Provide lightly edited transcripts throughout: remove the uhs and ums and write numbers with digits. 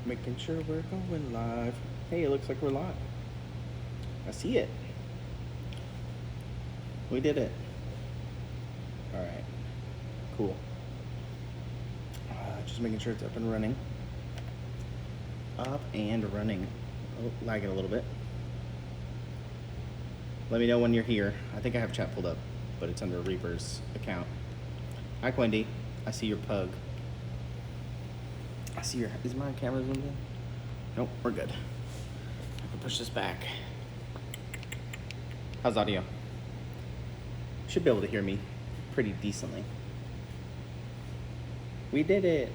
Making sure we're going live. Hey, it looks like we're live. I see it. We did it. All right. Cool. Just making sure it's up and running. Up and running. Oh, lagging a little bit. Let me know when you're here. I think I have chat pulled up, but it's under Reaper's account. Hi, Wendy. I see your pug. I see your... Is my camera zoomed in? Nope, we're good. I can push this back. How's audio? Should be able to hear me pretty decently. We did it.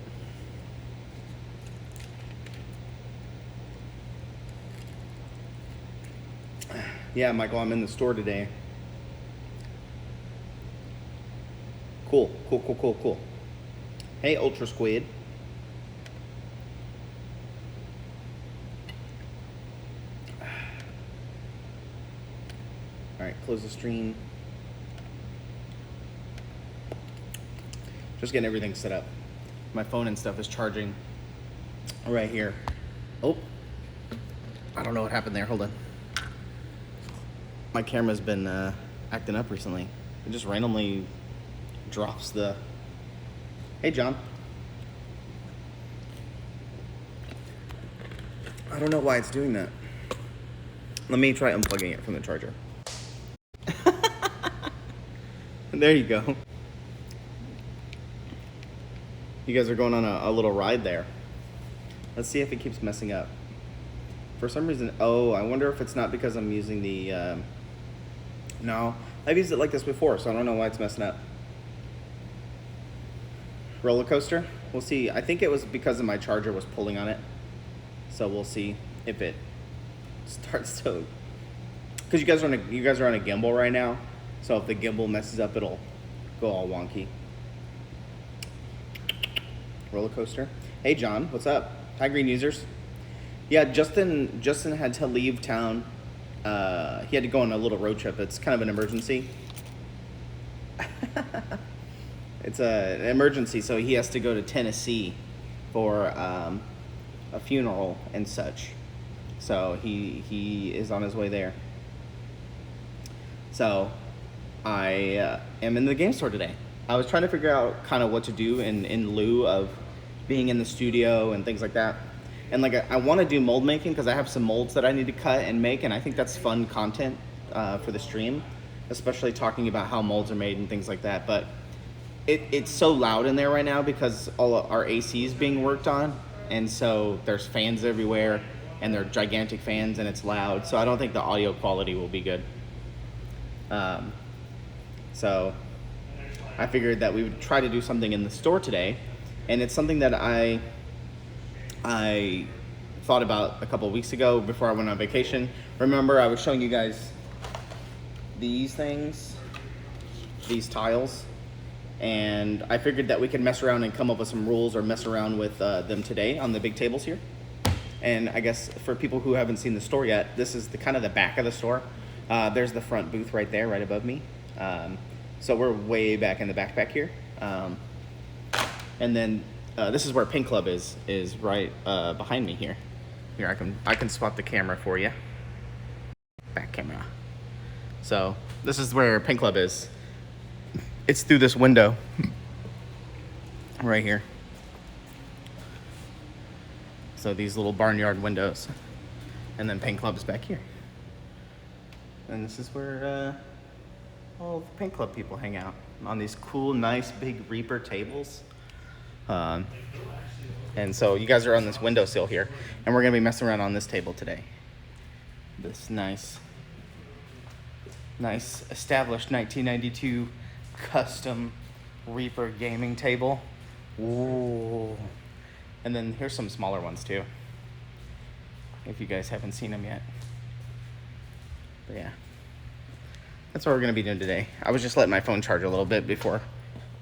Yeah, Michael, I'm in the store today. Cool. Hey, Ultra Squid. All right, close the stream. Just getting everything set up. My phone and stuff is charging right here. Oh, I don't know what happened there. Hold on. My camera's been acting up recently. It just randomly drops the... Hey, John. I don't know why it's doing that. Let me try unplugging it from the charger. There you go. You guys are going on a little ride there. Let's see if it keeps messing up. For some reason, oh, I wonder if it's not because I'm using the... No, I've used it like this before, so I don't know why it's messing up. Roller coaster? We'll see. I think it was because of my charger was pulling on it. So we'll see if it starts to... Because you guys are on a gimbal right now. So if the gimbal messes up, it'll go all wonky. Roller coaster. Hey, John, what's up? Hi, Green users. Yeah, Justin had to leave town. He had to go on a little road trip. It's kind of an emergency. It's an emergency, so he has to go to Tennessee for a funeral and such. So he is on his way there. So I am in the game store today. I was trying to figure out kind of what to do in lieu of being in the studio and things like that. And like I want to do mold making because I have some molds that I need to cut and make, and I think that's fun content for the stream, especially talking about how molds are made and things like that. But it's so loud in there right now because all of our AC is being worked on, and so there's fans everywhere, and they're gigantic fans, and it's loud. So I don't think the audio quality will be good. So I figured that we would try to do something in the store today, and it's something that I thought about a couple of weeks ago before I went on vacation. Remember, I was showing you guys these things, these tiles, and I figured that we could mess around and come up with some rules or mess around with them today on the big tables here. And I guess for people who haven't seen the store yet, this is the kind of the back of the store. There's the front booth right there, right above me. So we're way back in the backpack here. And then this is where Pink Club is right behind me here. Here, I can swap the camera for you. Back camera. So this is where Pink Club is. It's through this window right here. So these little barnyard windows. And then Pink Club is back here. And this is where all the Pink Club people hang out on these cool, nice, big Reaper tables. And so you guys are on this windowsill here, and we're gonna be messing around on this table today. This nice established 1992 custom Reaper gaming table. Ooh. And then here's some smaller ones too, if you guys haven't seen them yet. But yeah, that's what we're gonna be doing today. I was just letting my phone charge a little bit before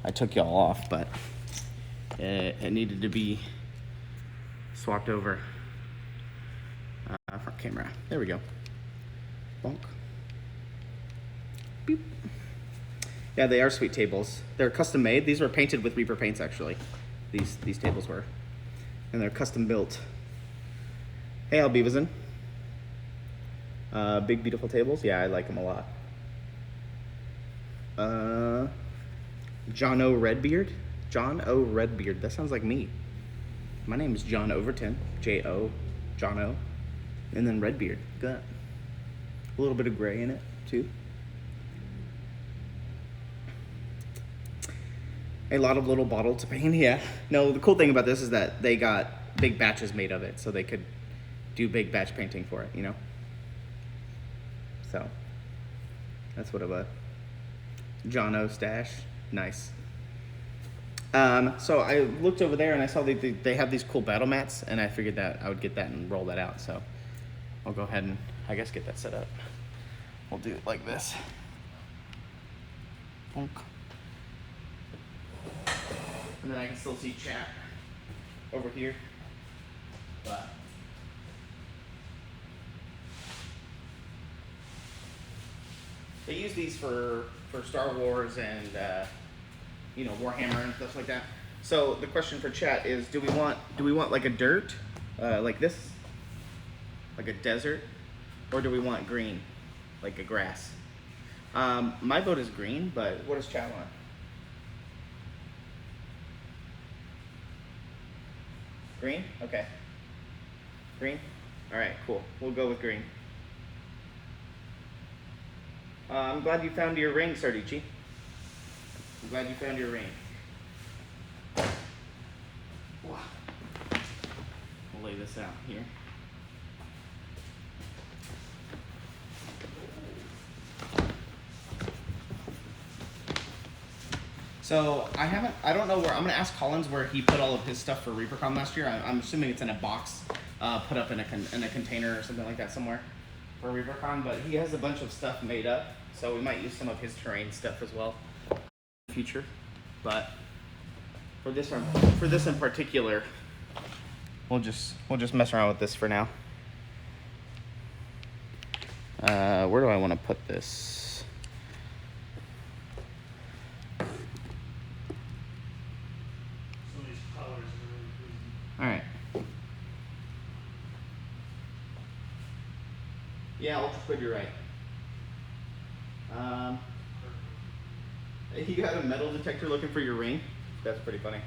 I took y'all off, but it needed to be swapped over. Front camera. There we go. Bonk. Beep. Yeah, they are sweet tables. They're custom made. These were painted with Reaper paints, actually. These tables were. And they're custom built. Hey, Albeavison. Big beautiful tables. Yeah, I like them a lot. John O. Redbeard. John O. Redbeard. That sounds like me. My name is John Overton. J-O. John O. And then Redbeard. Got a little bit of gray in it too. A lot of little bottles to paint. Yeah. No, the cool thing about this is that they got big batches made of it, so they could do big batch painting for it, you know? So, that's what a John O stash. Nice. So I looked over there and I saw they have these cool battle mats, and I figured that I would get that and roll that out. So I'll go ahead and, I guess, get that set up. We'll do it like this. Bonk. And then I can still see chat over here. But they use these for Star Wars and you know, Warhammer and stuff like that. So the question for chat is, do we want like a dirt, like this, like a desert, or do we want green, like a grass? My vote is green, but what does chat want? Green? Okay. Green? All right, cool. We'll go with green. I'm glad you found your ring, Sardici. I'm glad you found your ring. Wow. We'll lay this out here. So I don't know where, I'm gonna ask Collins where he put all of his stuff for ReaperCon last year. I'm assuming it's in a box, put up in a container or something like that somewhere for ReaperCon, but he has a bunch of stuff made up, so we might use some of his terrain stuff as well in the future. But for this in particular, we'll just mess around with this for now. Where do I want to put this? All right. Yeah, ultra squid, you're right. You got a metal detector looking for your ring? That's pretty funny.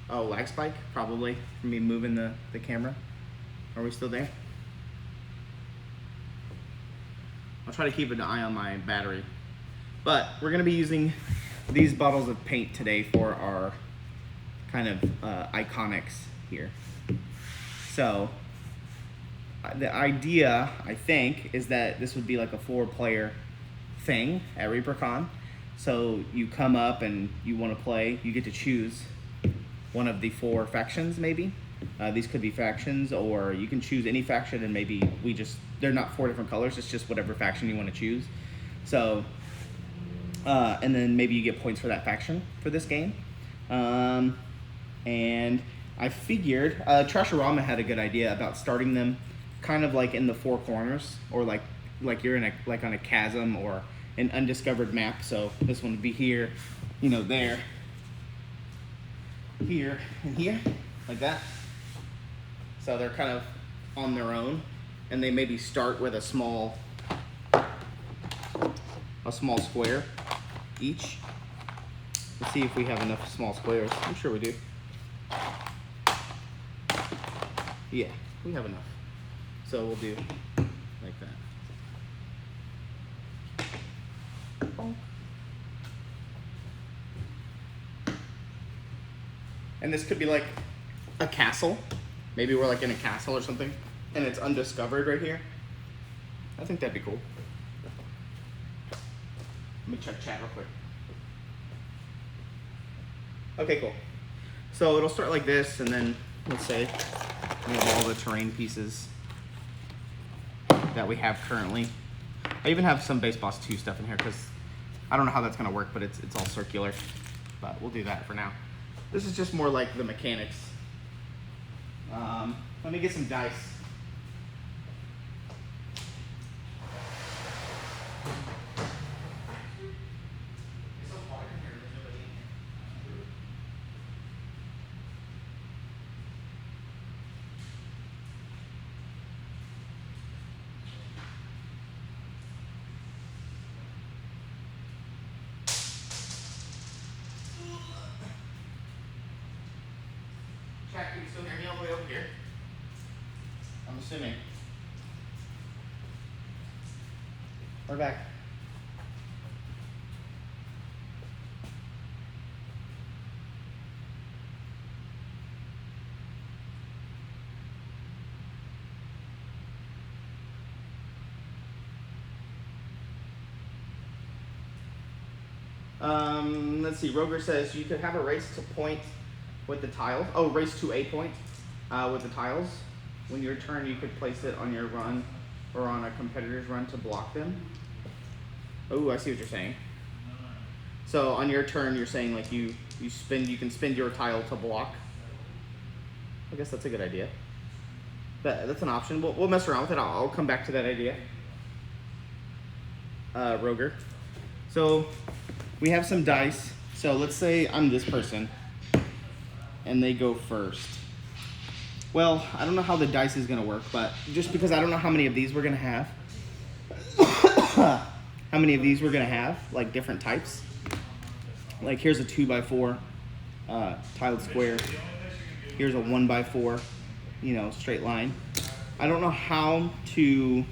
Oh, lag spike? Probably from me moving the camera. Are we still there? I'll try to keep an eye on my battery. But we're gonna be using these bottles of paint today for our kind of iconics here. So the idea, I think, is that this would be like a 4-player thing at ReaperCon. So you come up and you want to play, you get to choose one of the 4 factions maybe. These could be factions, or you can choose any faction, and maybe they're not 4 different colors, it's just whatever faction you want to choose. So and then maybe you get points for that faction for this game. And I figured Trasharama had a good idea about starting them kind of like in the 4 corners, or like you're in on a chasm or an undiscovered map. So this one would be here, you know, there, here, and here, like that. So they're kind of on their own, and they maybe start with a small square each. Let's see if we have enough small squares. I'm sure we do. Yeah, we have enough. So we'll do like that. And this could be like a castle. Maybe we're like in a castle or something, and it's undiscovered right here. I think that'd be cool. Let me check chat real quick. Okay, cool. So it'll start like this, and then let's say we have all the terrain pieces that we have currently. I even have some Base Boss 2 stuff in here because I don't know how that's gonna work, but it's all circular. But we'll do that for now. This is just more like the mechanics. Let me get some dice. swimming. We're back. Let's see, Roger says you could have a race to point with the tiles. Oh, race to a point with the tiles. When your turn, you could place it on your run or on a competitor's run to block them. Oh, I see what you're saying. So on your turn, you're saying like you can spend your tile to block. I guess that's a good idea. That's an option. We'll mess around with it. I'll come back to that idea. Roger. So we have some dice. So let's say I'm this person and they go first. Well, I don't know how the dice is gonna work, but just because I don't know how many of these we're gonna have, like different types. Like here's a 2x4 tiled square. Here's a 1x4, you know, straight line. I don't know how to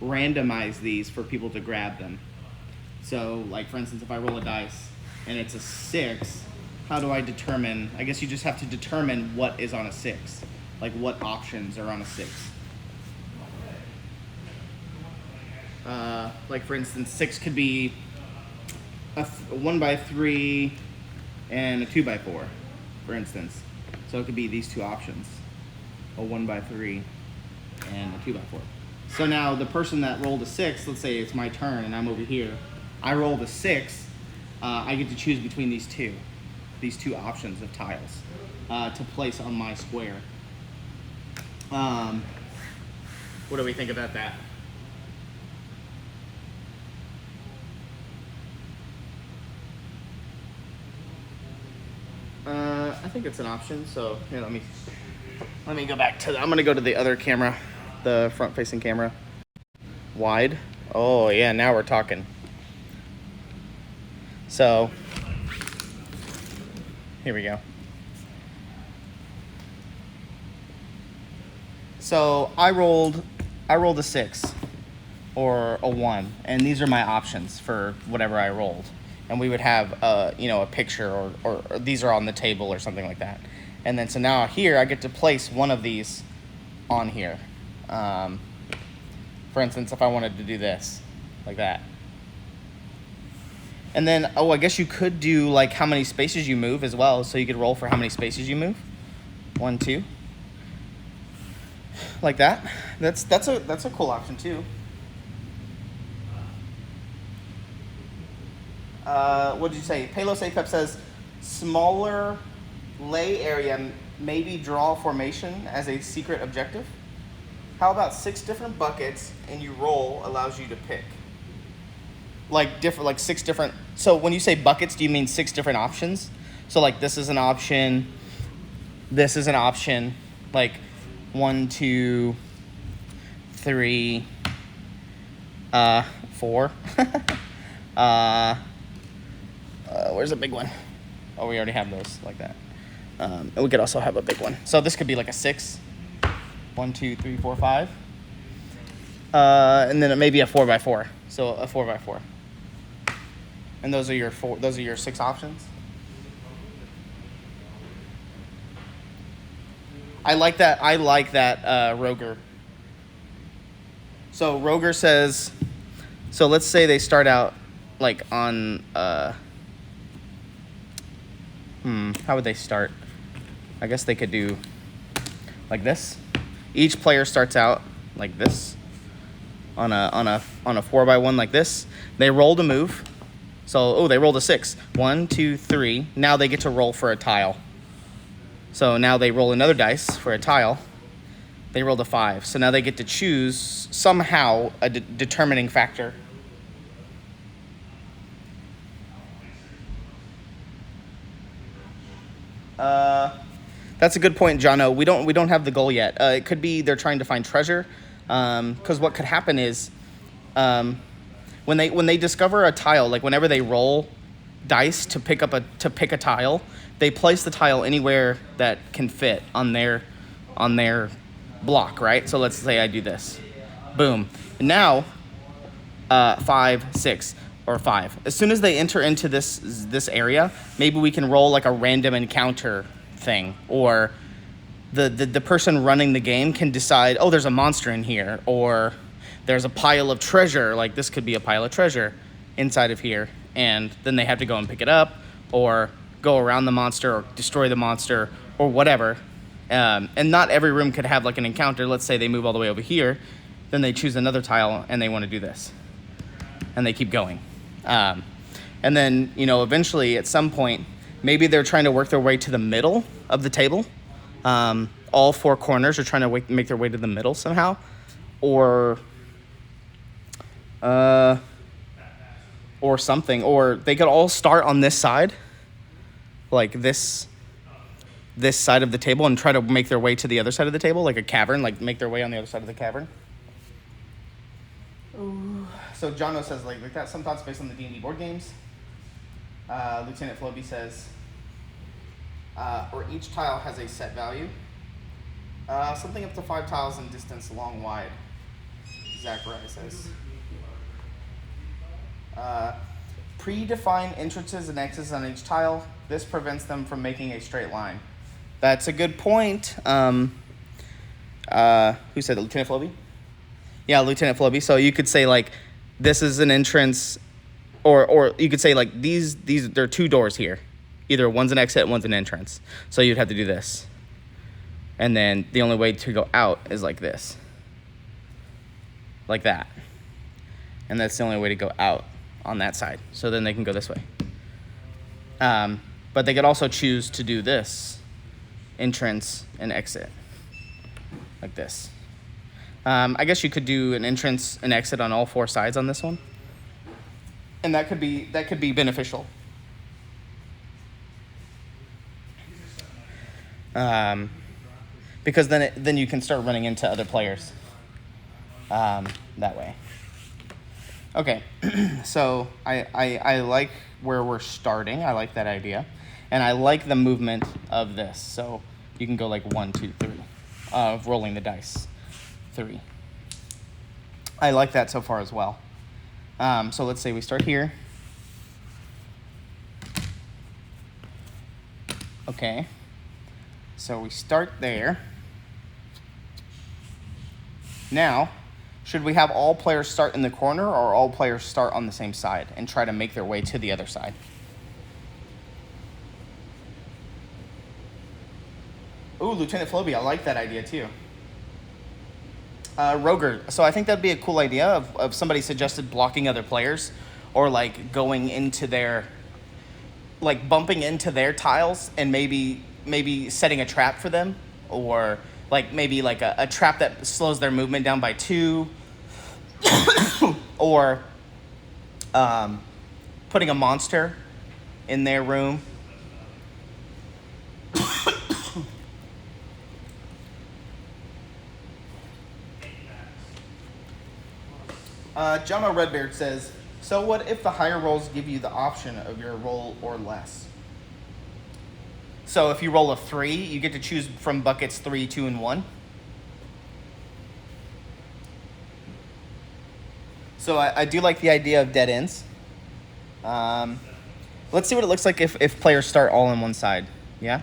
randomize these for people to grab them. So like for instance, if I roll a dice and it's a 6, how do I determine, I guess you just have to determine what is on a 6. Like what options are on a 6. Like for instance, 6 could be a 1x3 and a 2x4, for instance. So it could be these two options, a 1x3 and a 2x4. So now the person that rolled a 6, let's say it's my turn and I'm over here, I rolled a 6, I get to choose between these two options of tiles to place on my square. What do we think about that? I think it's an option. So here, let me go back to I'm gonna go to the other camera, the front-facing camera. Wide. Oh yeah, now we're talking. So here we go. So I rolled a 6 or a 1, and these are my options for whatever I rolled. And we would have a picture or these are on the table or something like that. And then so now here I get to place one of these on here. For instance, if I wanted to do this, like that. And then, I guess you could do like how many spaces you move as well. So you could roll for how many spaces you move. 1, 2. Like that. That's a cool option too. What did you say? Palo Sapep says, smaller lay area, maybe draw formation as a secret objective. How about 6 different buckets and you roll allows you to pick? Like 6 different, so when you say buckets, do you mean 6 different options? So like this is an option, this is an option, like 1, 2, 3, 4. Where's a big one? Oh, we already have those like that. And we could also have a big one. So this could be like a 6. 1, 2, 3, 4, 5. And then it may be a 4x4. So a 4x4. And those are your 6 options. I like that, Roger. So Roger says, so let's say they start out like on, how would they start? I guess they could do like this. Each player starts out like this on a 4x1 like this. They rolled a move. So, they rolled a 6. 1, 2, 3. Now they get to roll for a tile. So now they roll another dice for a tile. They rolled a 5. So now they get to choose somehow a determining factor. That's a good point, Jono. We don't have the goal yet. It could be they're trying to find treasure. Because what could happen is, when they discover a tile, like whenever they roll dice to pick a tile, they place the tile anywhere that can fit on their block, right? So let's say I do this. Boom. Now, 5, 6, or 5. As soon as they enter into this area, maybe we can roll like a random encounter thing, or the person running the game can decide, oh, there's a monster in here, or there's a pile of treasure, like this could be a pile of treasure inside of here, and then they have to go and pick it up, or go around the monster, or destroy the monster, or whatever. And not every room could have like an encounter. Let's say they move all the way over here, then they choose another tile and they want to do this, and they keep going. And then, you know, eventually at some point, maybe they're trying to work their way to the middle of the table. All 4 corners are trying to make their way to the middle somehow, or something, or they could all start on this side, like this side of the table, and try to make their way to the other side of the table, like a cavern, like make their way on the other side of the cavern. Ooh. So Jono says like that, some thoughts based on the D&D board games. Lieutenant Floby says, or each tile has a set value. Something up to 5 tiles in distance, long, wide. Zachariah says. Predefine entrances and exits on each tile. This prevents them from making a straight line. That's a good point. Who said it? Lieutenant Floby? Yeah, Lieutenant Floby. So you could say like, this is an entrance, or you could say like these there are 2 doors here. Either one's an exit, one's an entrance. So you'd have to do this. And then the only way to go out is like this. Like that. And that's the only way to go out on that side. So then they can go this way. But they could also choose to do this. Entrance and exit. Like this. I guess you could do an entrance and exit on all 4 sides on this one. And that could be beneficial. Because then you can start running into other players that way. Okay, so I like where we're starting. I like that idea. And I like the movement of this. So you can go like 1, 2, 3 of rolling the dice. 3. I like that so far as well. So let's say we start here. Okay. So we start there. Now, should we have all players start in the corner, or all players start on the same side and try to make their way to the other side? Ooh, Lieutenant Floby, I like that idea too. Roger, so I think that'd be a cool idea of somebody suggested blocking other players, or like going into their, like bumping into their tiles and maybe setting a trap for them, or like maybe like a trap that slows their movement down by 2, or putting a monster in their room. John O. Redbeard says, so what if the higher rolls give you the option of your roll or less? So if you roll a 3, you get to choose from buckets 3, 2, and 1. So I do like the idea of dead ends. Let's see what it looks like if players start all on one side. Yeah?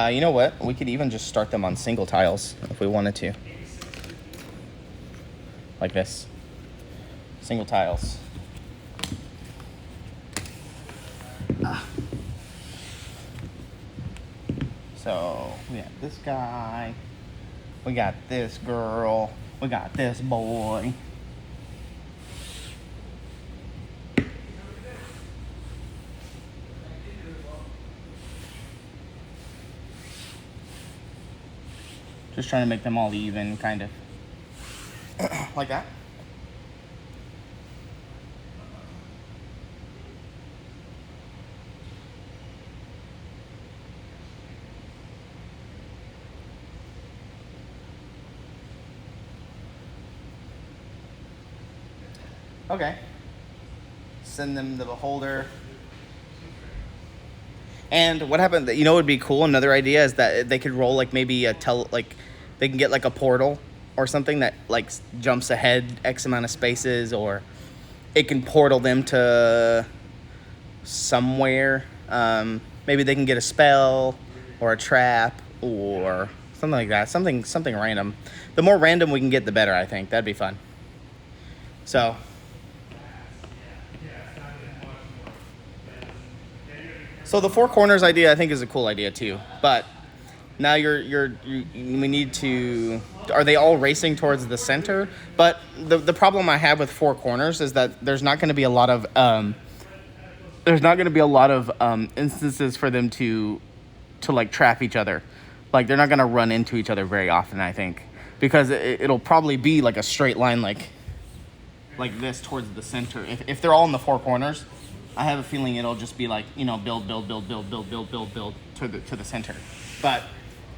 You know what? We could even just start them on single tiles if we wanted to. Like this. Single tiles. So, we got this guy. We got this girl. We got this boy. Just trying to make them all even, kind of. Like that. Okay. send them the beholder. And what happened, you know what would be cool? Another idea is that they could roll like maybe they can get like a portal or something that like jumps ahead X amount of spaces, or it can portal them to somewhere. Maybe they can get a spell or a trap or something like that. Something random. The more random we can get, the better, I think. That'd be fun. So the four corners idea, I think, is a cool idea too. But now we need to. Are they all racing towards the center? But the problem I have with four corners is that there's not going to be a lot of instances for them to like trap each other. Like they're not going to run into each other very often, I think, because it'll probably be like a straight line like this towards the center. If they're all in the four corners, I have a feeling it'll just be like, you know, build to the center. But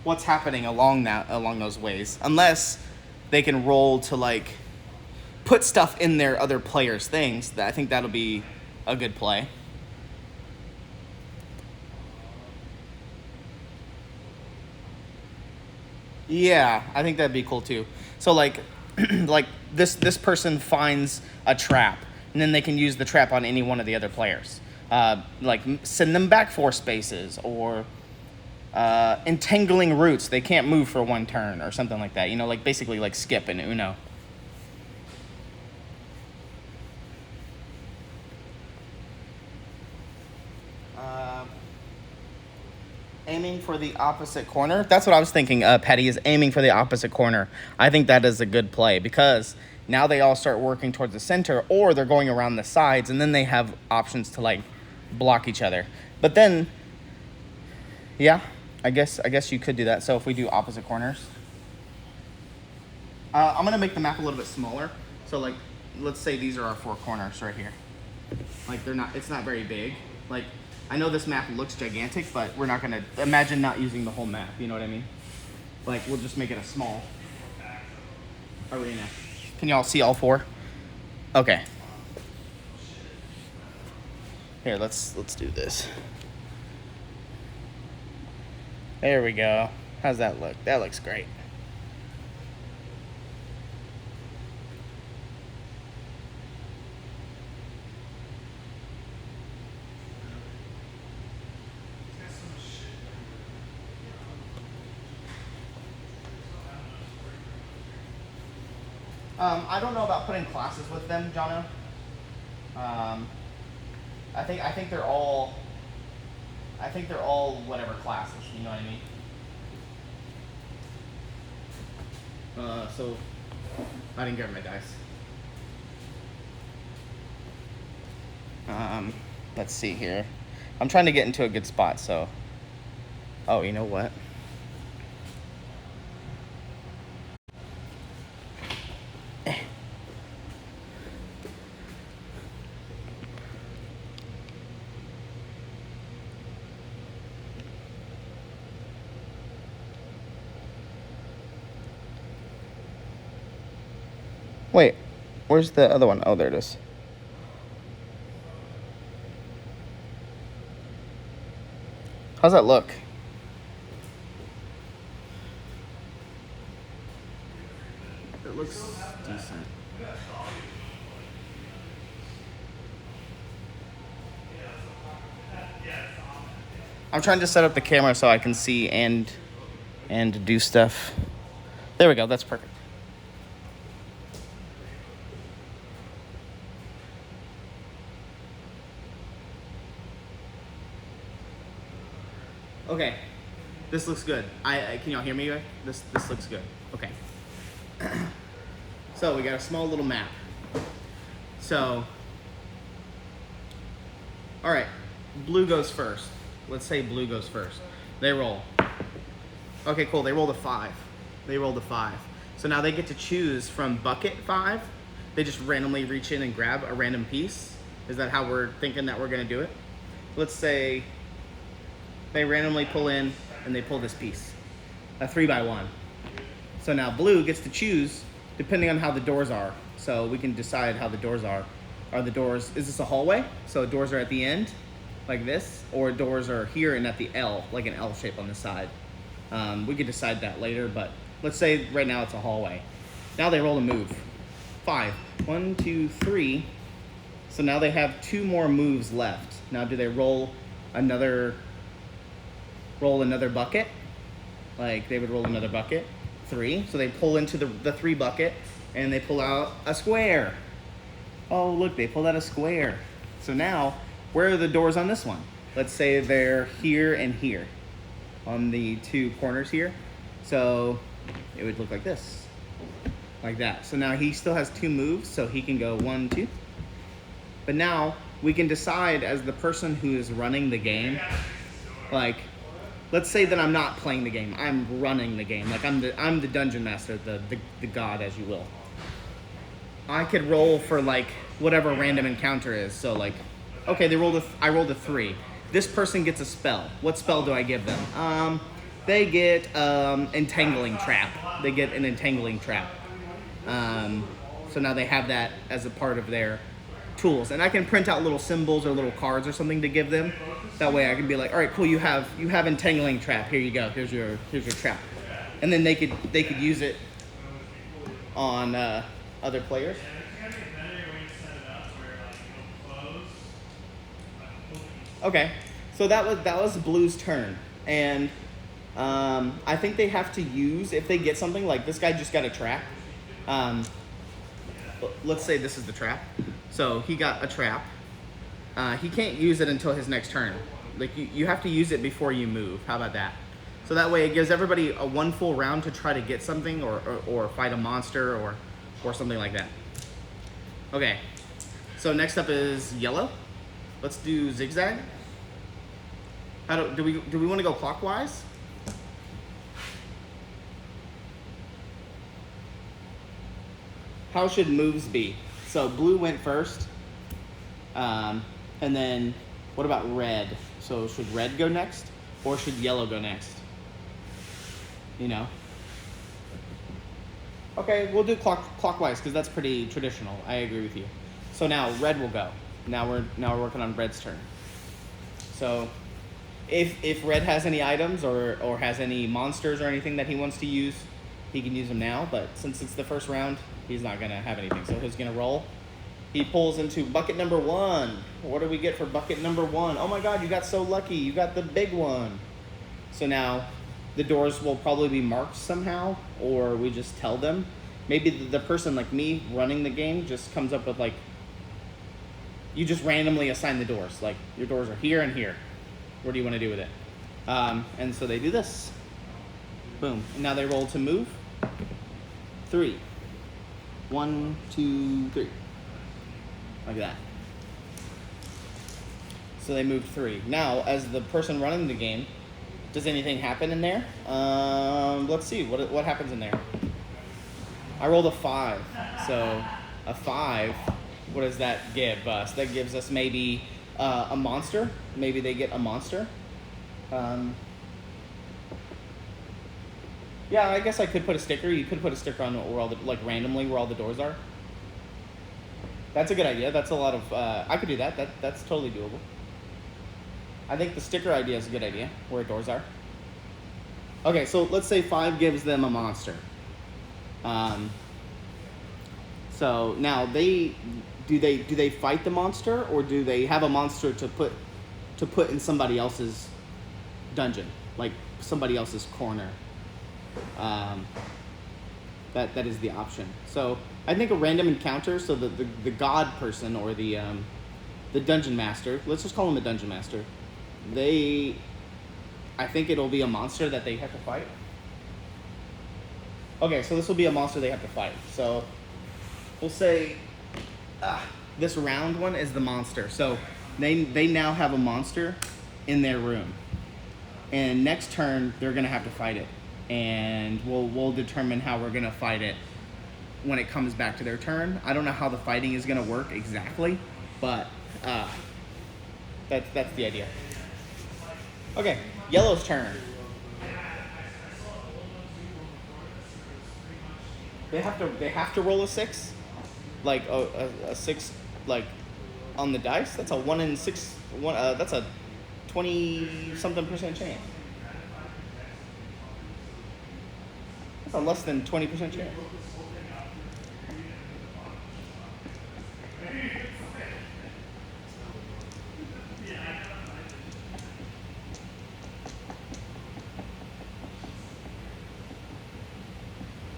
what's happening along those ways, unless they can roll to like put stuff in their other players' things, that I think that'll be a good play. Yeah, I think that'd be cool too. So like like this person finds a trap, and then they can use the trap on any one of the other players. Like send them back 4 spaces, or entangling roots. They can't move for 1 turn or something like that. You know, like basically like skip in Uno. Aiming for the opposite corner. That's what I was thinking, Patty, is aiming for the opposite corner. I think that is a good play, because now they all start working towards the center, or they're going around the sides, and then they have options to like block each other. But then, yeah, I guess you could do that. So if we do opposite corners, I'm gonna make the map a little bit smaller. So like, let's say these are our 4 corners right here. Like it's not very big. Like, I know this map looks gigantic, but we're not gonna imagine not using the whole map. You know what I mean? Like, we'll just make it a small arena. Can y'all see all 4? Okay. Here, let's do this. There we go. How's that look? That looks great. I don't know about putting classes with them, Jono. I think they're all whatever classes. You know what I mean? So I didn't grab my dice. Let's see here. I'm trying to get into a good spot. So, oh, you know what? Wait, where's the other one? Oh, there it is. How's that look? It looks decent. I'm trying to set up the camera so I can see and do stuff. There we go, that's perfect. Okay, this looks good. Can y'all hear me? This looks good. Okay. So we got a small little map. So, all right, blue goes first. Let's say blue goes first. They roll. Okay, cool. They rolled a 5. They rolled a 5. So now they get to choose from bucket 5. They just randomly reach in and grab a random piece. Is that how we're thinking that we're gonna do it? Let's say they randomly pull in and they pull this piece, a 3x1. So now blue gets to choose depending on how the doors are. So we can decide how the doors are. Are the doors, is this a hallway? So doors are at the end, like this, or doors are here and at the L, like an L shape on the side. We could decide that later, but let's say right now it's a hallway. Now they roll a move. 5. 1, 2, 3. So now they have 2 more moves left. Now do they roll another bucket? Like they would roll another bucket. 3. So they pull into the 3 bucket and they pull out a square. Oh, look, they pulled out a square. So now, where are the doors on this one? Let's say they're here and here on the 2 corners here. So it would look like this, like that. So now he still has 2 moves, so he can go 1, 2. But now we can decide as the person who is running the game, like, let's say that I'm not playing the game, I'm running the game. Like I'm the dungeon master, the god, as you will. I could roll for like whatever random encounter is. So like, okay, I rolled a 3. This person gets a spell. What spell do I give them? They get entangling trap. They get an entangling trap. So now they have that as a part of their tools, and I can print out little symbols or little cards or something to give them. That way I can be like, all right, cool, you have entangling trap. Here you go. Here's your trap, and then they could use it on other players. Okay, so that was Blue's turn, and I think they have to use, if they get something like this guy just got a trap. Let's say this is the trap. So he got a trap. He can't use it until his next turn. Like you have to use it before you move. How about that? So that way it gives everybody a 1 full round to try to get something or fight a monster or something like that. Okay, so next up is yellow. Let's do zigzag. Do we want to go clockwise? How should moves be? So blue went first, and then what about red? So should red go next, or should yellow go next? You know? Okay, we'll do clockwise because that's pretty traditional. I agree with you. So now red will go. Now we're working on red's turn. So if red has any items or has any monsters or anything that he wants to use, he can use them now. But since it's the first round, he's not gonna have anything. So he's gonna roll. He pulls into bucket number 1. What do we get for bucket number 1? Oh my God, you got so lucky. You got the big one. So now the doors will probably be marked somehow, or we just tell them. Maybe the person like me running the game just comes up with like, you just randomly assign the doors. Like your doors are here and here. What do you want to do with it? And so they do this. Boom. And now they roll to move. 3. 1, 2, 3. Like that. So they moved 3. Now, as the person running the game, does anything happen in there? Let's see. What happens in there? I rolled a 5. So a 5. What does that give us? That gives us maybe a monster. Maybe they get a monster. Yeah, I guess I could put a sticker. You could put a sticker on where all the, like randomly where all the doors are. That's a good idea. That's a lot of, I could do that. That's totally doable. I think the sticker idea is a good idea, where doors are. Okay, so let's say 5 gives them a monster. So now do they fight the monster, or do they have a monster to put in somebody else's dungeon, like somebody else's corner? That is the option. So I think a random encounter. So the god person or the dungeon master. Let's just call him the dungeon master. I think it'll be a monster that they have to fight. Okay, so this will be a monster they have to fight. So we'll say this round one is the monster. So they now have a monster in their room, and next turn they're gonna have to fight it, and we'll determine how we're gonna fight it when it comes back to their turn. I don't know how the fighting is gonna work exactly, but that's the idea. Okay, yellow's turn. They have to roll a 6, like a 6, like on the dice. That's a 1 in 6. That's a 20-something% chance. That's a less than 20% chance.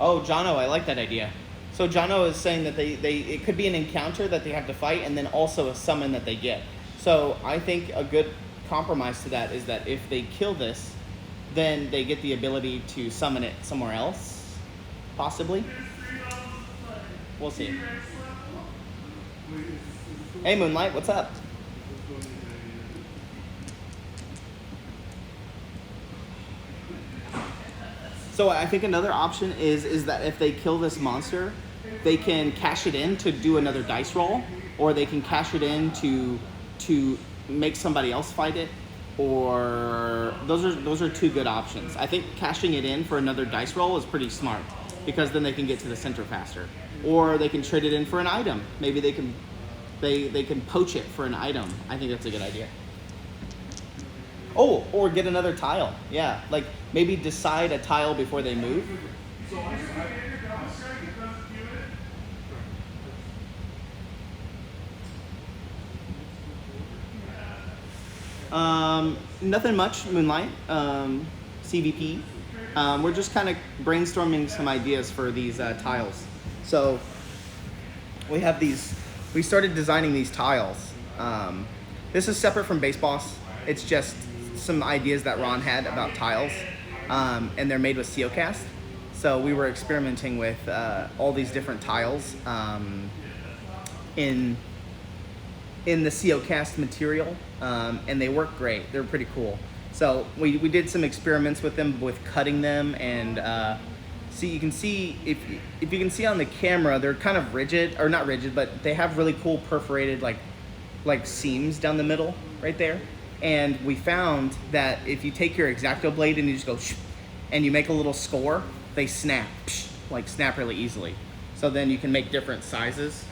Oh, Jono, I like that idea. So Jono is saying that it could be an encounter that they have to fight, and then also a summon that they get. So I think a good compromise to that is that if they kill this, then they get the ability to summon it somewhere else, possibly. We'll see. Hey, Moonlight, what's up? So I think another option is that if they kill this monster, they can cash it in to do another dice roll, or they can cash it in to make somebody else fight it, or those are two good options. I think cashing it in for another dice roll is pretty smart, because then they can get to the center faster, or they can trade it in for an item. Maybe they can poach it for an item. I think that's a good idea. Oh, or get another tile. Yeah, like maybe decide a tile before they move. Nothing much, Moonlight. CVP. We're just kind of brainstorming some ideas for these tiles. So we have these. We started designing these tiles. This is separate from Base Boss. It's just some ideas that Ron had about tiles, and they're made with CeoCast. So we were experimenting with all these different tiles in the CeoCast material, and they work great. They're pretty cool. So we did some experiments with them, with cutting them, and see, you can see, if you can see on the camera, they're kind of rigid, or not rigid, but they have really cool perforated like seams down the middle right there. And we found that if you take your X-Acto blade and you just go and you make a little score, they snap, like snap really easily. So then you can make different sizes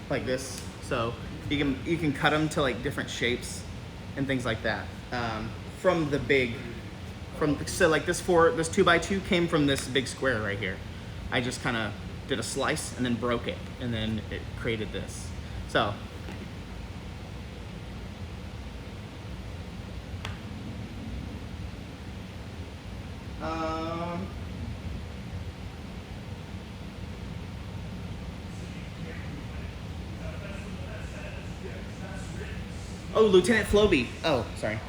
like this. So you can cut them to like different shapes and things like that. So like this 2x2 came from this big square right here. I just kind of did a slice and then broke it, and then it created this. So oh, Lieutenant Floby. Oh, sorry.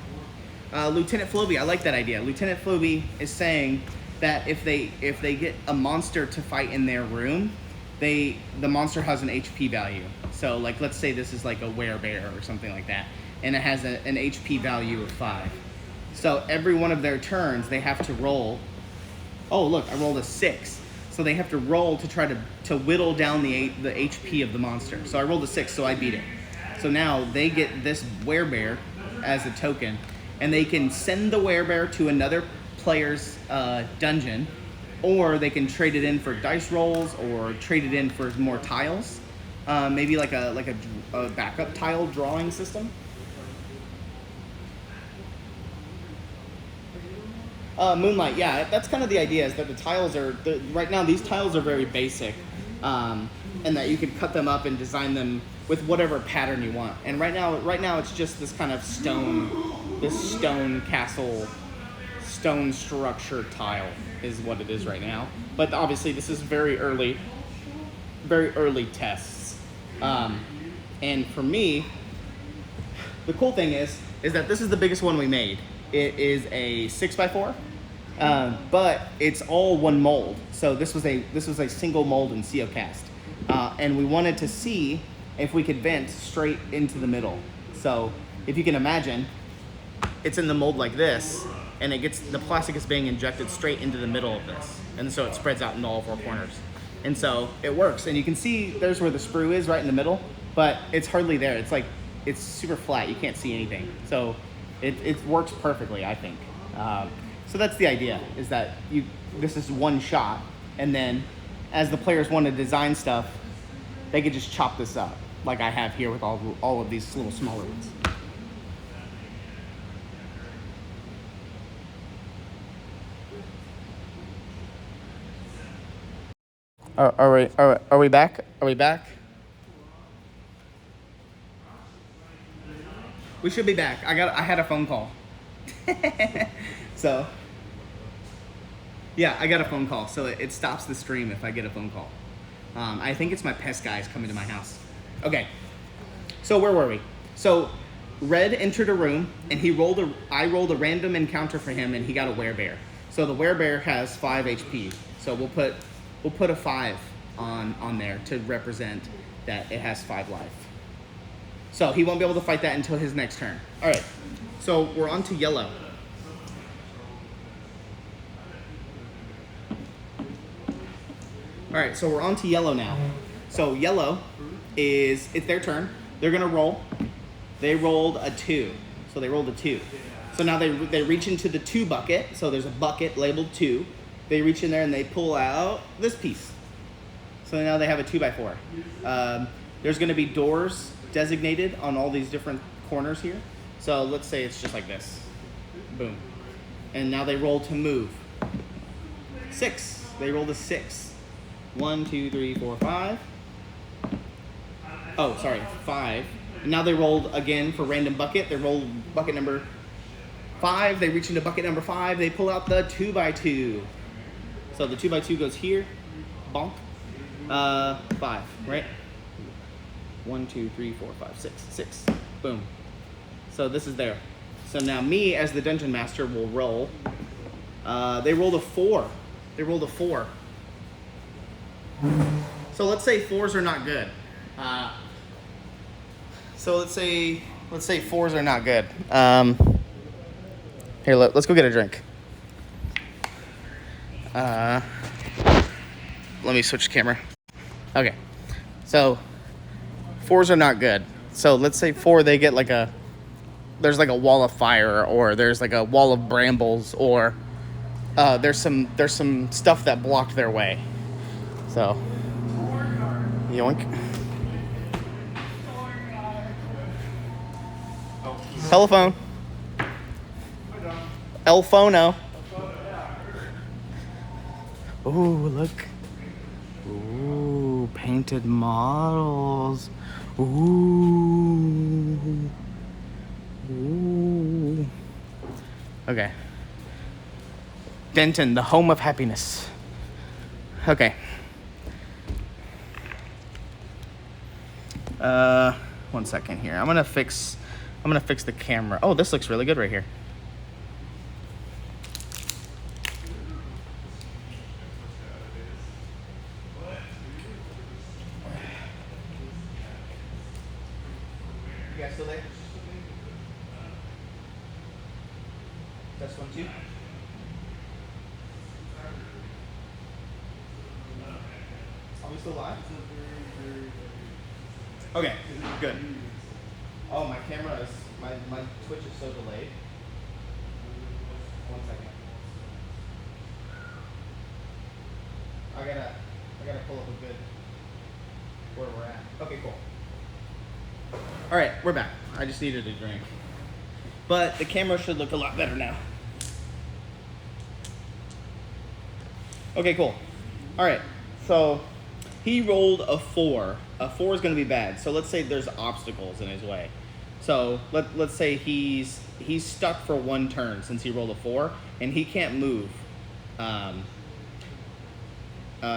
Lieutenant Floby, I like that idea. Lieutenant Floby is saying that if they get a monster to fight in their room, the monster has an HP value. So like, let's say this is like a werebear or something like that, and it has an HP value of 5. So every one of their turns, they have to roll. Oh, look, I rolled a 6. So they have to roll to try to whittle down the HP of the monster. So I rolled a 6, so I beat it. So now they get this werebear as a token, and they can send the werebear to another player's dungeon, or they can trade it in for dice rolls, or trade it in for more tiles. Maybe like a backup tile drawing system. Moonlight, yeah, that's kind of the idea, is that the tiles are, right now these tiles are very basic, and that you can cut them up and design them with whatever pattern you want. And right now it's just this kind of stone castle, stone structure tile is what it is right now. But obviously this is very early tests. And for me, the cool thing is that this is the biggest one we made. It is a 6x4, but it's all one mold. So this was a single mold in CeoCast, and we wanted to see if we could vent straight into the middle. So if you can imagine, it's in the mold like this, and the plastic is being injected straight into the middle of this, and so it spreads out in all 4 corners, and so it works. And you can see there's where the sprue is right in the middle, but it's hardly there. It's super flat. You can't see anything. So it works perfectly, I think. So that's the idea, is that this is one shot, and then as the players want to design stuff, they could just chop this up. like I have here with all of these little smaller ones. Are we back? Are we back? We should be back. I had a phone call. So yeah, I got a phone call. So it stops the stream if I get a phone call. I think it's my pest guys coming to my house. Okay. So where were we? So Red entered a room and I rolled a random encounter for him and he got a werebear. So the werebear has 5 HP. So we'll put a 5 on there to represent that it has 5 life. So he won't be able to fight that until his next turn. All right, so we're on to yellow. All right, so we're on to yellow now. So yellow it's their turn. They're gonna roll. They rolled a 2, so they rolled a 2. So now they reach into the 2 bucket. So there's a bucket labeled 2. They reach in there and they pull out this piece. So now they have a 2x4. There's gonna be doors designated on all these different corners here. So let's say it's just like this. Boom. And now they roll to move. 6. They rolled a 6. 1, 2, 3, 4, 5. Oh, sorry, 5. And now they rolled again for random bucket. They rolled bucket number 5. They reach into bucket number 5. They pull out the 2x2. So the 2x2 goes here. Bonk. 5, right? 1, 2, 3, 4, 5, 6. 6. Boom. So this is there. So now me, as the dungeon master, will roll. They rolled a 4. They rolled a 4. So let's say 4s are not good. So let's say 4s are not good. Here, let's go get a drink. Let me switch camera. Okay. So 4s are not good. So let's say 4, they get there's like a wall of fire, or there's like a wall of brambles, or there's some stuff that blocked their way. So yoink. Telephone. El phono. Ooh, look. Ooh, painted models. Ooh. Ooh. Okay. Denton, the home of happiness. Okay. One second here. I'm gonna fix the camera. Oh, this looks really good right here. You guys still there? Test 1, 2. Are we still live? Okay, good. Oh, my camera is, my Twitch is so delayed. 1 second. I gotta pull up a good where we're at. Okay, cool. All right, we're back. I just needed a drink. But the camera should look a lot better now. Okay, cool. All right, so he rolled a 4. A 4 is going to be bad. So let's say there's obstacles in his way. So let's say he's stuck for 1 turn since he rolled a 4, and he can't move.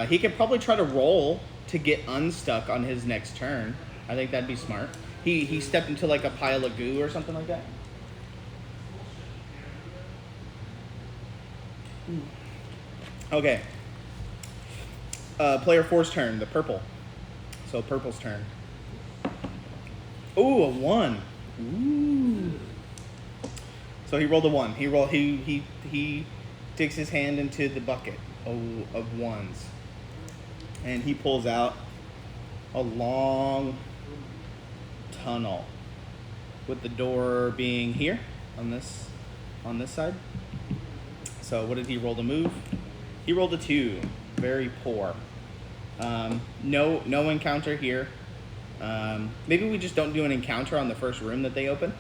He could probably try to roll to get unstuck on his next turn. I think that'd be smart. He stepped into like a pile of goo or something like that. Okay. Player 4's turn, the purple. So purple's turn. Ooh, a 1. Ooh. So he rolled a 1. He digs his hand into the bucket of 1s. And he pulls out a long tunnel with the door being here on this side. So what did he roll to move? He rolled a 2. Very poor. No encounter here. Maybe we just don't do an encounter on the first room that they open.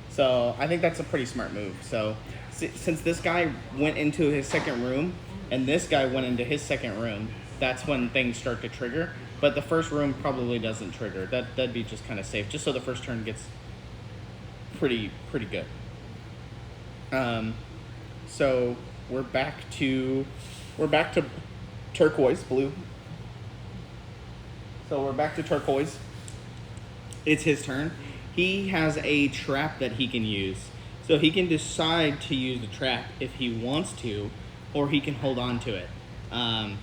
So I think that's a pretty smart move. So since this guy went into his second room and this guy went into his second room, that's when things start to trigger. But the first room probably doesn't trigger. That'd be just kind of safe, just so the first turn gets pretty good. So we're back to turquoise, blue. So we're back to turquoise. It's his turn. He has a trap that he can use. So he can decide to use the trap if he wants to, or he can hold on to it.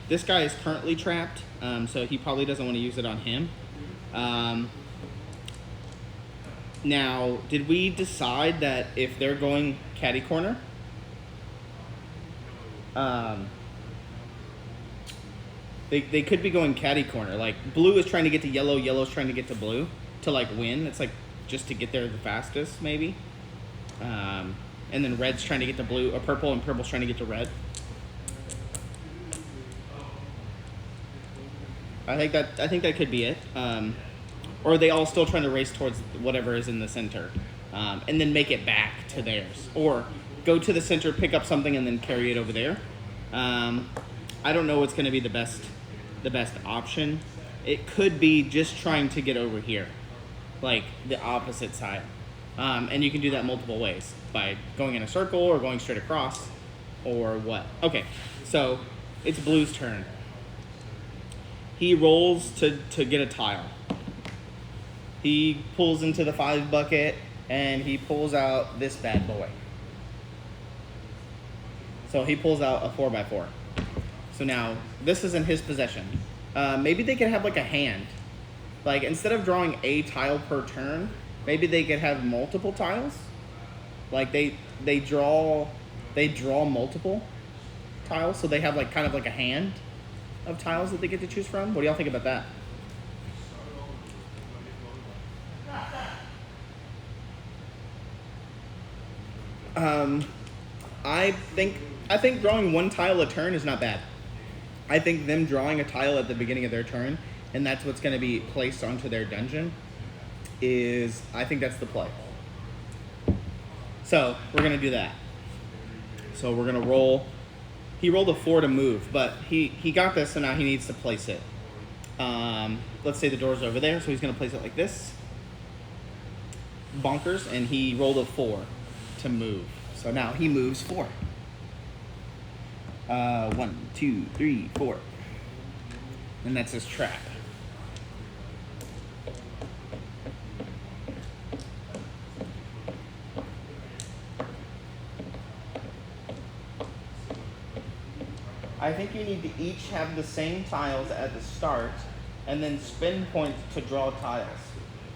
This guy is currently trapped, so he probably doesn't want to use it on him. Now, did we decide that if they're going catty corner, they could be going catty corner. Like, blue is trying to get to yellow, yellow is trying to get to blue to, like, win. It's, like, just to get there the fastest, maybe. And then red's trying to get to blue, or purple, and purple's trying to get to red. I think that could be it. Or are they all still trying to race towards whatever is in the center, and then make it back to theirs, or go to the center, pick up something, and then carry it over there. I don't know what's going to be the best option. It could be just trying to get over here, like the opposite side, and you can do that multiple ways, by going in a circle or going straight across, or what. Okay, so it's blue's turn. He rolls to get a tile. He pulls into the 5 bucket, and he pulls out this bad boy. So he pulls out a 4x4. So now, this is in his possession. Maybe they could have like a hand. Like, instead of drawing a tile per turn, maybe they could have multiple tiles. Like, they draw multiple tiles, so they have like kind of like a hand of tiles that they get to choose from. What do y'all think about that? I think drawing one tile a turn is not bad. I think them drawing a tile at the beginning of their turn, and that's what's going to be placed onto their dungeon, I think that's the play. So we're going to do that. So we're going to roll. He rolled a 4 to move, but he got this, so now he needs to place it. Let's say the door's over there, so he's going to place it like this. Bonkers, and he rolled a 4 to move. So now he moves 4. 1, 2, 3, 4. And that's his trap. I think you need to each have the same tiles at the start, and then spend points to draw tiles,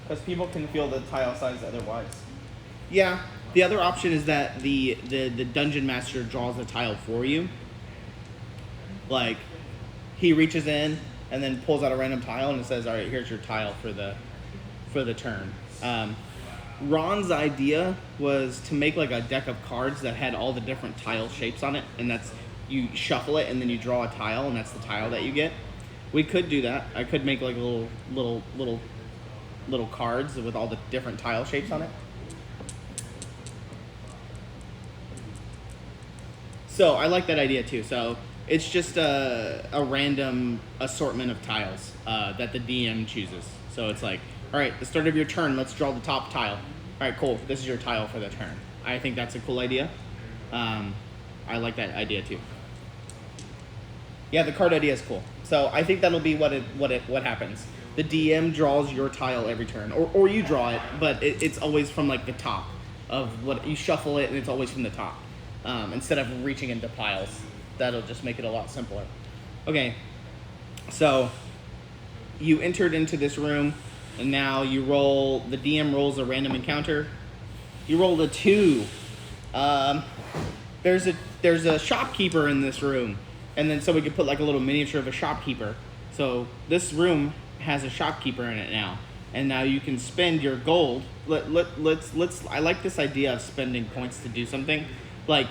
because people can feel the tile size otherwise. Yeah, the other option is that the dungeon master draws the tile for you. Like, he reaches in and then pulls out a random tile and it says, all right, here's your tile for the turn. Ron's idea was to make like a deck of cards that had all the different tile shapes on it, and that's, you shuffle it and then you draw a tile, and that's the tile that you get. We could do that. I could make like little cards with all the different tile shapes on it. So I like that idea too. So it's just a random assortment of tiles that the DM chooses. So it's like, all right, the start of your turn, let's draw the top tile. All right, cool. This is your tile for the turn. I think that's a cool idea. I like that idea too. Yeah, the card idea is cool. So I think that'll be what happens. The DM draws your tile every turn, or you draw it, but it's always from like the top of what you shuffle it, and it's always from the top instead of reaching into piles. That'll just make it a lot simpler. Okay, so you entered into this room, and now you roll. The DM rolls a random encounter. You rolled a 2. There's a shopkeeper in this room, and then so we could put like a little miniature of a shopkeeper. So this room has a shopkeeper in it now, and now you can spend your gold. Let's. I like this idea of spending points to do something. Like,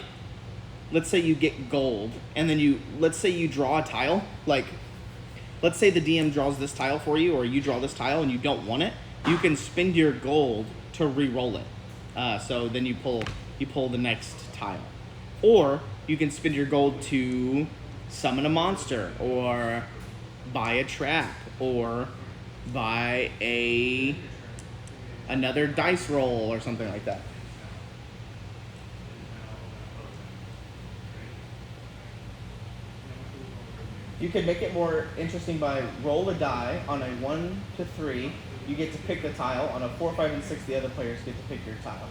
let's say you get gold, and then let's say you draw a tile. Like, let's say the DM draws this tile for you, or you draw this tile and you don't want it, you can spend your gold to re-roll it. So then you pull the next tile. Or you can spend your gold to summon a monster, or buy a trap, or buy another dice roll or something like that. You can make it more interesting by roll a die on a 1 to 3. You get to pick the tile. On a 4, 5, and 6, the other players get to pick your tile.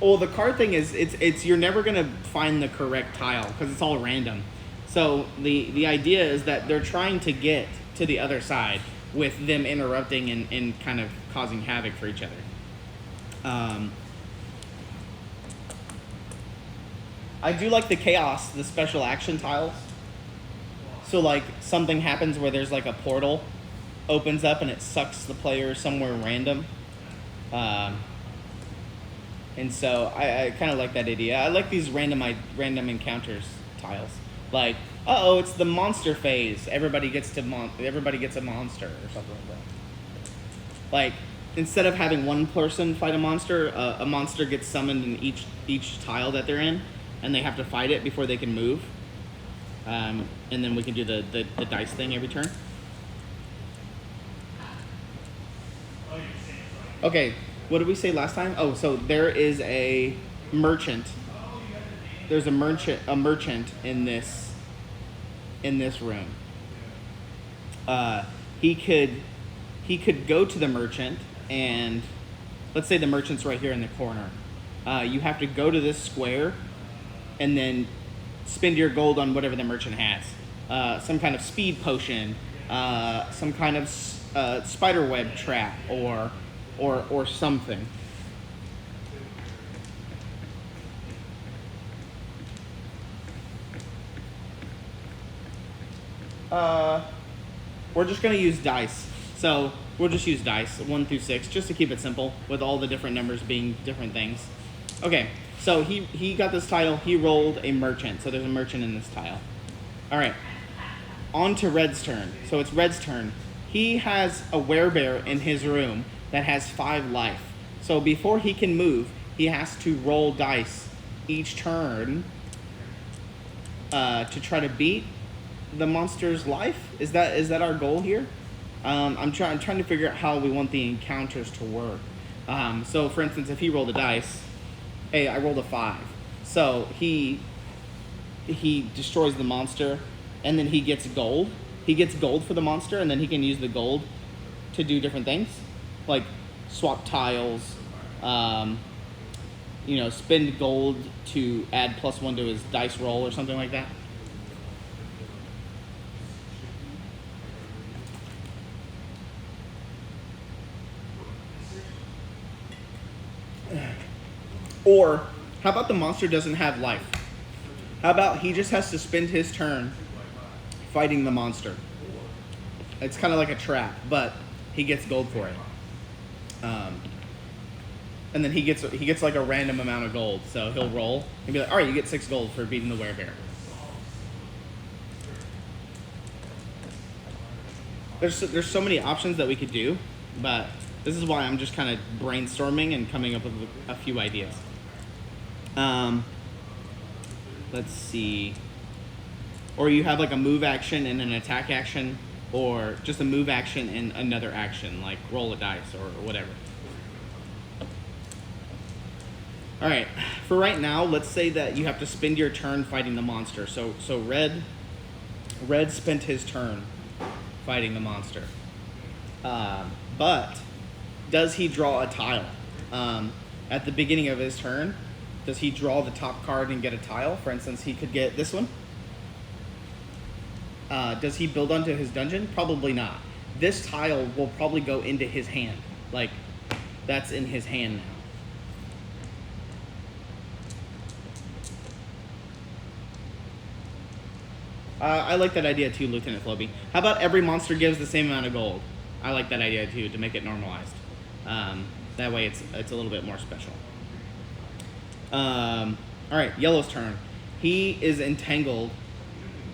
Well, the card thing is, it's you're never gonna find the correct tile because it's all random. So the idea is that they're trying to get to the other side with them interrupting and kind of causing havoc for each other. I do like the chaos, the special action tiles. So like something happens where there's like a portal opens up and it sucks the player somewhere random. And so I kind of like that idea. I like these random encounters tiles. Like, uh-oh, it's the monster phase. Everybody gets a monster or something like that. Like, instead of having one person fight a monster gets summoned in each tile that they're in, and they have to fight it before they can move. And then we can do the dice thing every turn. Okay, what did we say last time? Oh, so there is a merchant. There's a merchant in this room. He could go to the merchant, and let's say the merchant's right here in the corner. You have to go to this square and then spend your gold on whatever the merchant has. Some kind of speed potion, some kind of spider web trap, or something. We're just going to use dice. So we'll just use dice, 1 through 6, just to keep it simple, with all the different numbers being different things. Okay, so he got this tile. He rolled a merchant, so there's a merchant in this tile. All right, on to Red's turn. So it's Red's turn. He has a werebear in his room that has 5 life. So before he can move, he has to roll dice each turn to try to beat the monster's life. Is that our goal here? I'm trying to figure out how we want the encounters to work. So for instance, if he rolled a dice, hey, I rolled a 5. So he destroys the monster, and then he gets gold. He gets gold for the monster, and then he can use the gold to do different things, like swap tiles, spend gold to add +1 to his dice roll or something like that. Or, how about the monster doesn't have life? How about he just has to spend his turn fighting the monster? It's kind of like a trap, but he gets gold for it. And then he gets like a random amount of gold. So he'll roll and be like, all right, you get 6 gold for beating the werebear. There's so many options that we could do, but this is why I'm just kind of brainstorming and coming up with a few ideas. Let's see. Or you have like a move action and an attack action, or just a move action and another action, like roll a dice or whatever. All right, for right now, let's say that you have to spend your turn fighting the monster. So Red spent his turn fighting the monster. But does he draw a tile? At the beginning of his turn, does he draw the top card and get a tile? For instance, he could get this one. Does he build onto his dungeon? Probably not. This tile will probably go into his hand. Like, that's in his hand now. I like that idea too, Lieutenant Floby. How about every monster gives the same amount of gold? I like that idea too, to make it normalized. That way it's a little bit more special. All right, yellow's turn. He is entangled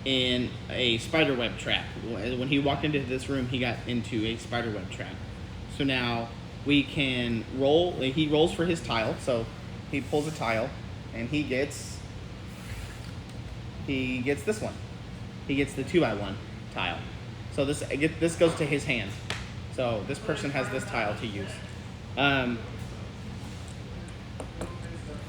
in a spiderweb trap. When he walked into this room, he got into a spiderweb trap. So now we can roll. He rolls for his tile. So he pulls a tile, and he gets this one. He gets the 2x1 tile. So this goes to his hand. So this person has this tile to use.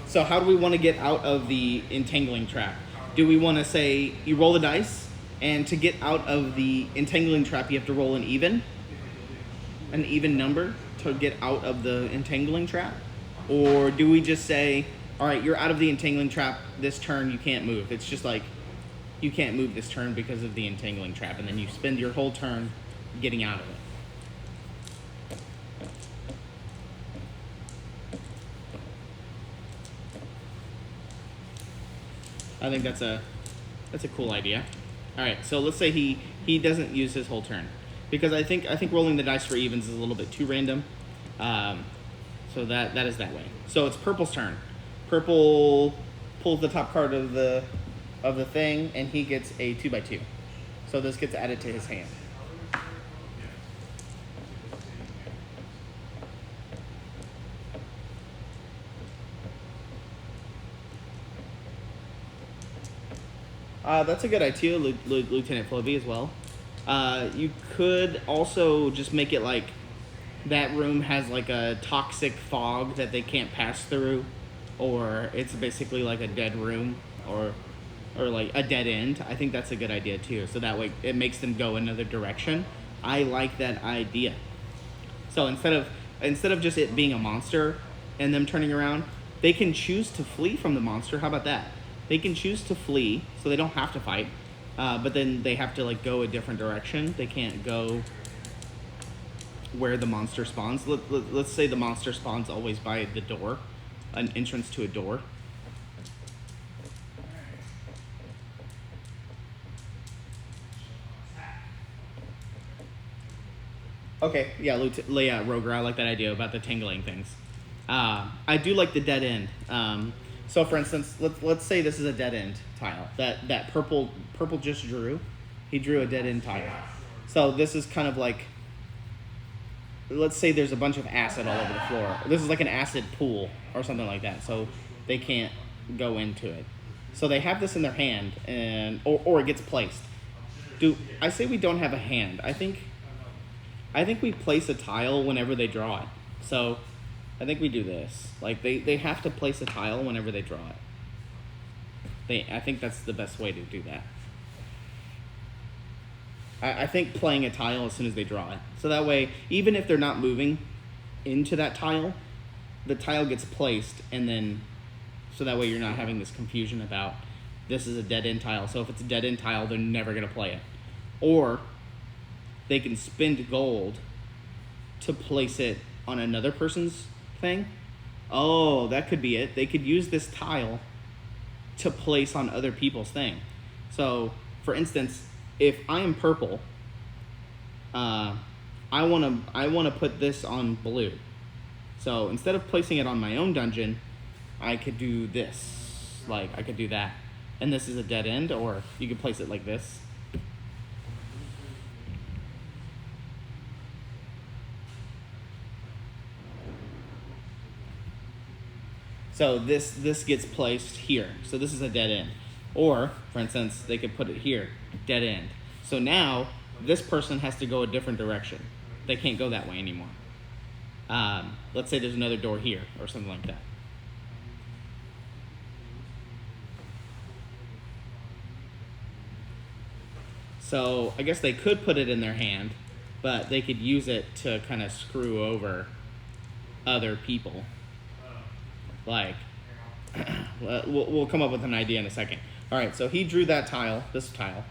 So how do we want to get out of the entangling trap? Do we want to say you roll the dice, and to get out of the entangling trap you have to roll an even number to get out of the entangling trap? Or do we just say, all right, you're out of the entangling trap this turn, you can't move. It's just like, you can't move this turn because of the entangling trap, and then you spend your whole turn getting out of it. I think that's a cool idea. All right, so let's say he doesn't use his whole turn, because I think rolling the dice for evens is a little bit too random. So that is that way. So it's purple's turn. Purple pulls the top card of the thing, and he gets a 2x2. So this gets added to his hand. That's a good idea, Lieutenant Flowbee, as well. You could also just make it like that room has like a toxic fog that they can't pass through, or it's basically like a dead room, or like a dead end. I think that's a good idea too. So that way it makes them go another direction. I like that idea. So instead of just it being a monster and them turning around, they can choose to flee from the monster. How about that? They can choose to flee, so they don't have to fight, but then they have to like go a different direction. They can't go where the monster spawns. Let's say the monster spawns always by the door, an entrance to a door. Okay, yeah, Roger, I like that idea about the tangling things. I do like the dead end. So for instance, let's say this is a dead end tile that purple just drew. He drew a dead end tile. So this is kind of like, let's say there's a bunch of acid all over the floor. This is like an acid pool or something like that. So they can't go into it. So they have this in their hand, or it gets placed. I say we don't have a hand. I think we place a tile whenever they draw it. So I think we do this. Like they have to place a tile whenever they draw it. I think that's the best way to do that. I think playing a tile as soon as they draw it. So that way, even if they're not moving into that tile, the tile gets placed, and then, so that way you're not having this confusion about this is a dead end tile. So if it's a dead end tile, they're never gonna play it. Or they can spend gold to place it on another person's thing. Oh, that could be it. They could use this tile to place on other people's thing. So, for instance, if I am purple, I wanna put this on blue. So instead of placing it on my own dungeon, I could do this. Like I could do that, and this is a dead end. Or you could place it like this. So this gets placed here. So this is a dead end. Or, for instance, they could put it here, dead end. So now this person has to go a different direction. They can't go that way anymore. Let's say there's another door here or something like that. So I guess they could put it in their hand, but they could use it to kind of screw over other people. Like, we'll come up with an idea in a second. All right, so he drew that tile, this tile,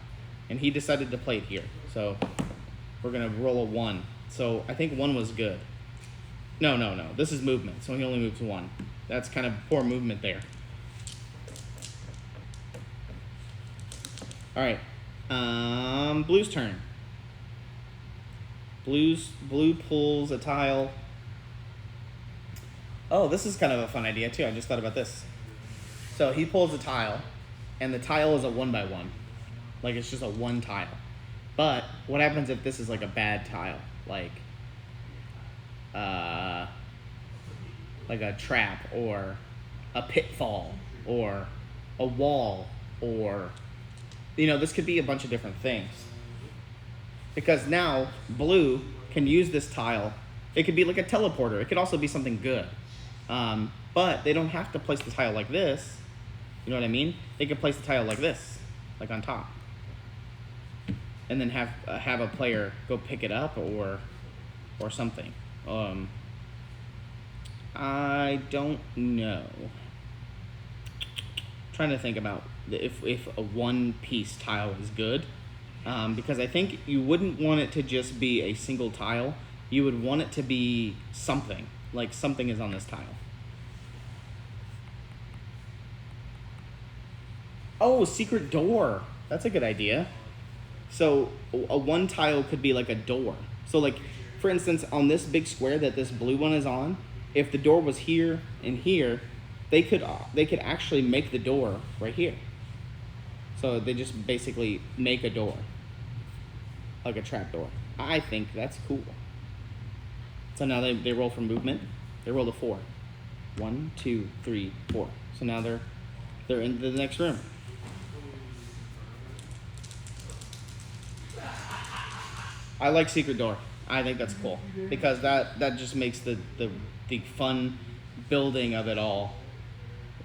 and he decided to play it here. So we're gonna roll a 1. So I think 1 was good. No. This is movement, so he only moves 1. That's kind of poor movement there. All right, blue's turn. Blue pulls a tile. Oh, this is kind of a fun idea too. I just thought about this. So he pulls a tile, and the tile is a 1x1. Like it's just a one tile. But what happens if this is like a bad tile? Like a trap or a pitfall or a wall or, you know, this could be a bunch of different things. Because now blue can use this tile. It could be like a teleporter. It could also be something good. But they don't have to place the tile like this. You know what I mean? They could place the tile like this, like on top. And then have a player go pick it up or something. I don't know. Trying to think about if a one-piece tile is good, because I think you wouldn't want it to just be a single tile. You would want it to be something, like something is on this tile. Oh, secret door. That's a good idea. So a one tile could be like a door. So like, for instance, on this big square that this blue one is on, if the door was here and here, they could actually make the door right here. So they just basically make a door, like a trap door. I think that's cool. So now they roll for movement. They roll a 4. 1, 2, 3, 4. So now they're into the next room. I like secret door. I think that's cool because that just makes the fun building of it all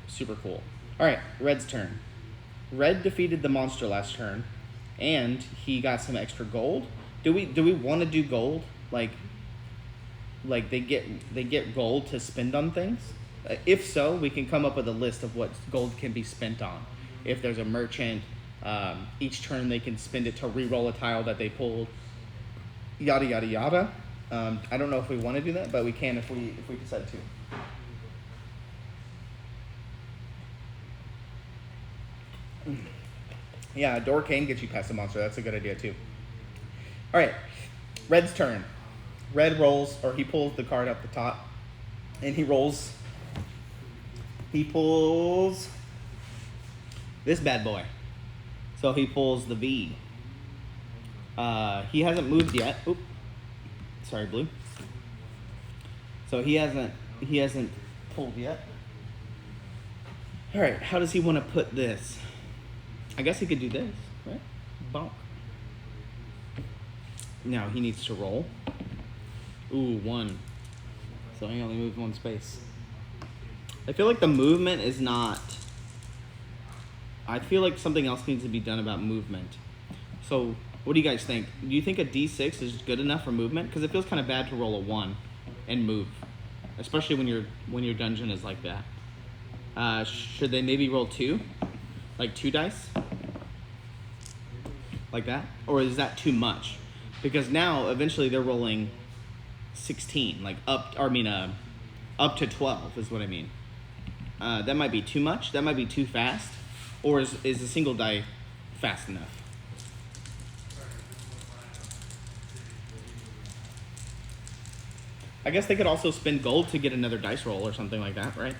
super cool. All right, Red's turn. Red defeated the monster last turn, and he got some extra gold. Do we want to do gold? Like they get gold to spend on things? If so, we can come up with a list of what gold can be spent on. If there's a merchant, each turn they can spend it to re-roll a tile that they pulled. Yada yada yada. I don't know if we want to do that, but we can if we decide to. Yeah, a door can get you past the monster. That's a good idea too. All right, Red's turn. Red rolls, or he pulls the card up the top, and he rolls. He pulls this bad boy. So he pulls the V. He hasn't moved yet. Oop. Sorry, blue. So he hasn't pulled yet. All right, how does he want to put this? I guess he could do this, right? Bonk. Now he needs to roll. Ooh, 1. So he only moved 1 space. I feel like the movement is not... I feel like something else needs to be done about movement. So what do you guys think? Do you think a D6 is good enough for movement? Because it feels kind of bad to roll a 1 and move, especially when your dungeon is like that. Should they maybe roll 2, like 2 dice, like that, or is that too much? Because now eventually they're rolling 16, like up to 12 is what I mean. That might be too much. That might be too fast, or is a single die fast enough? I guess they could also spend gold to get another dice roll or something like that, right?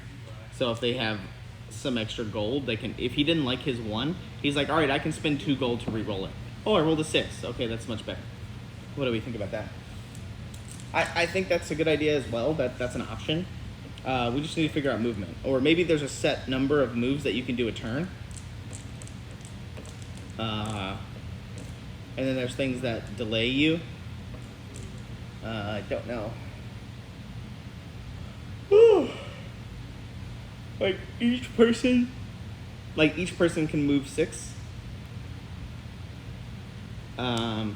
So if they have some extra gold, they can. If he didn't like his 1, he's like, all right, I can spend 2 gold to re-roll it. Oh, I rolled a 6. Okay, that's much better. What do we think about that? I think that's a good idea as well. That's an option. We just need to figure out movement, or maybe there's a set number of moves that you can do a turn. And then there's things that delay you. I don't know. Like each person can move 6. Can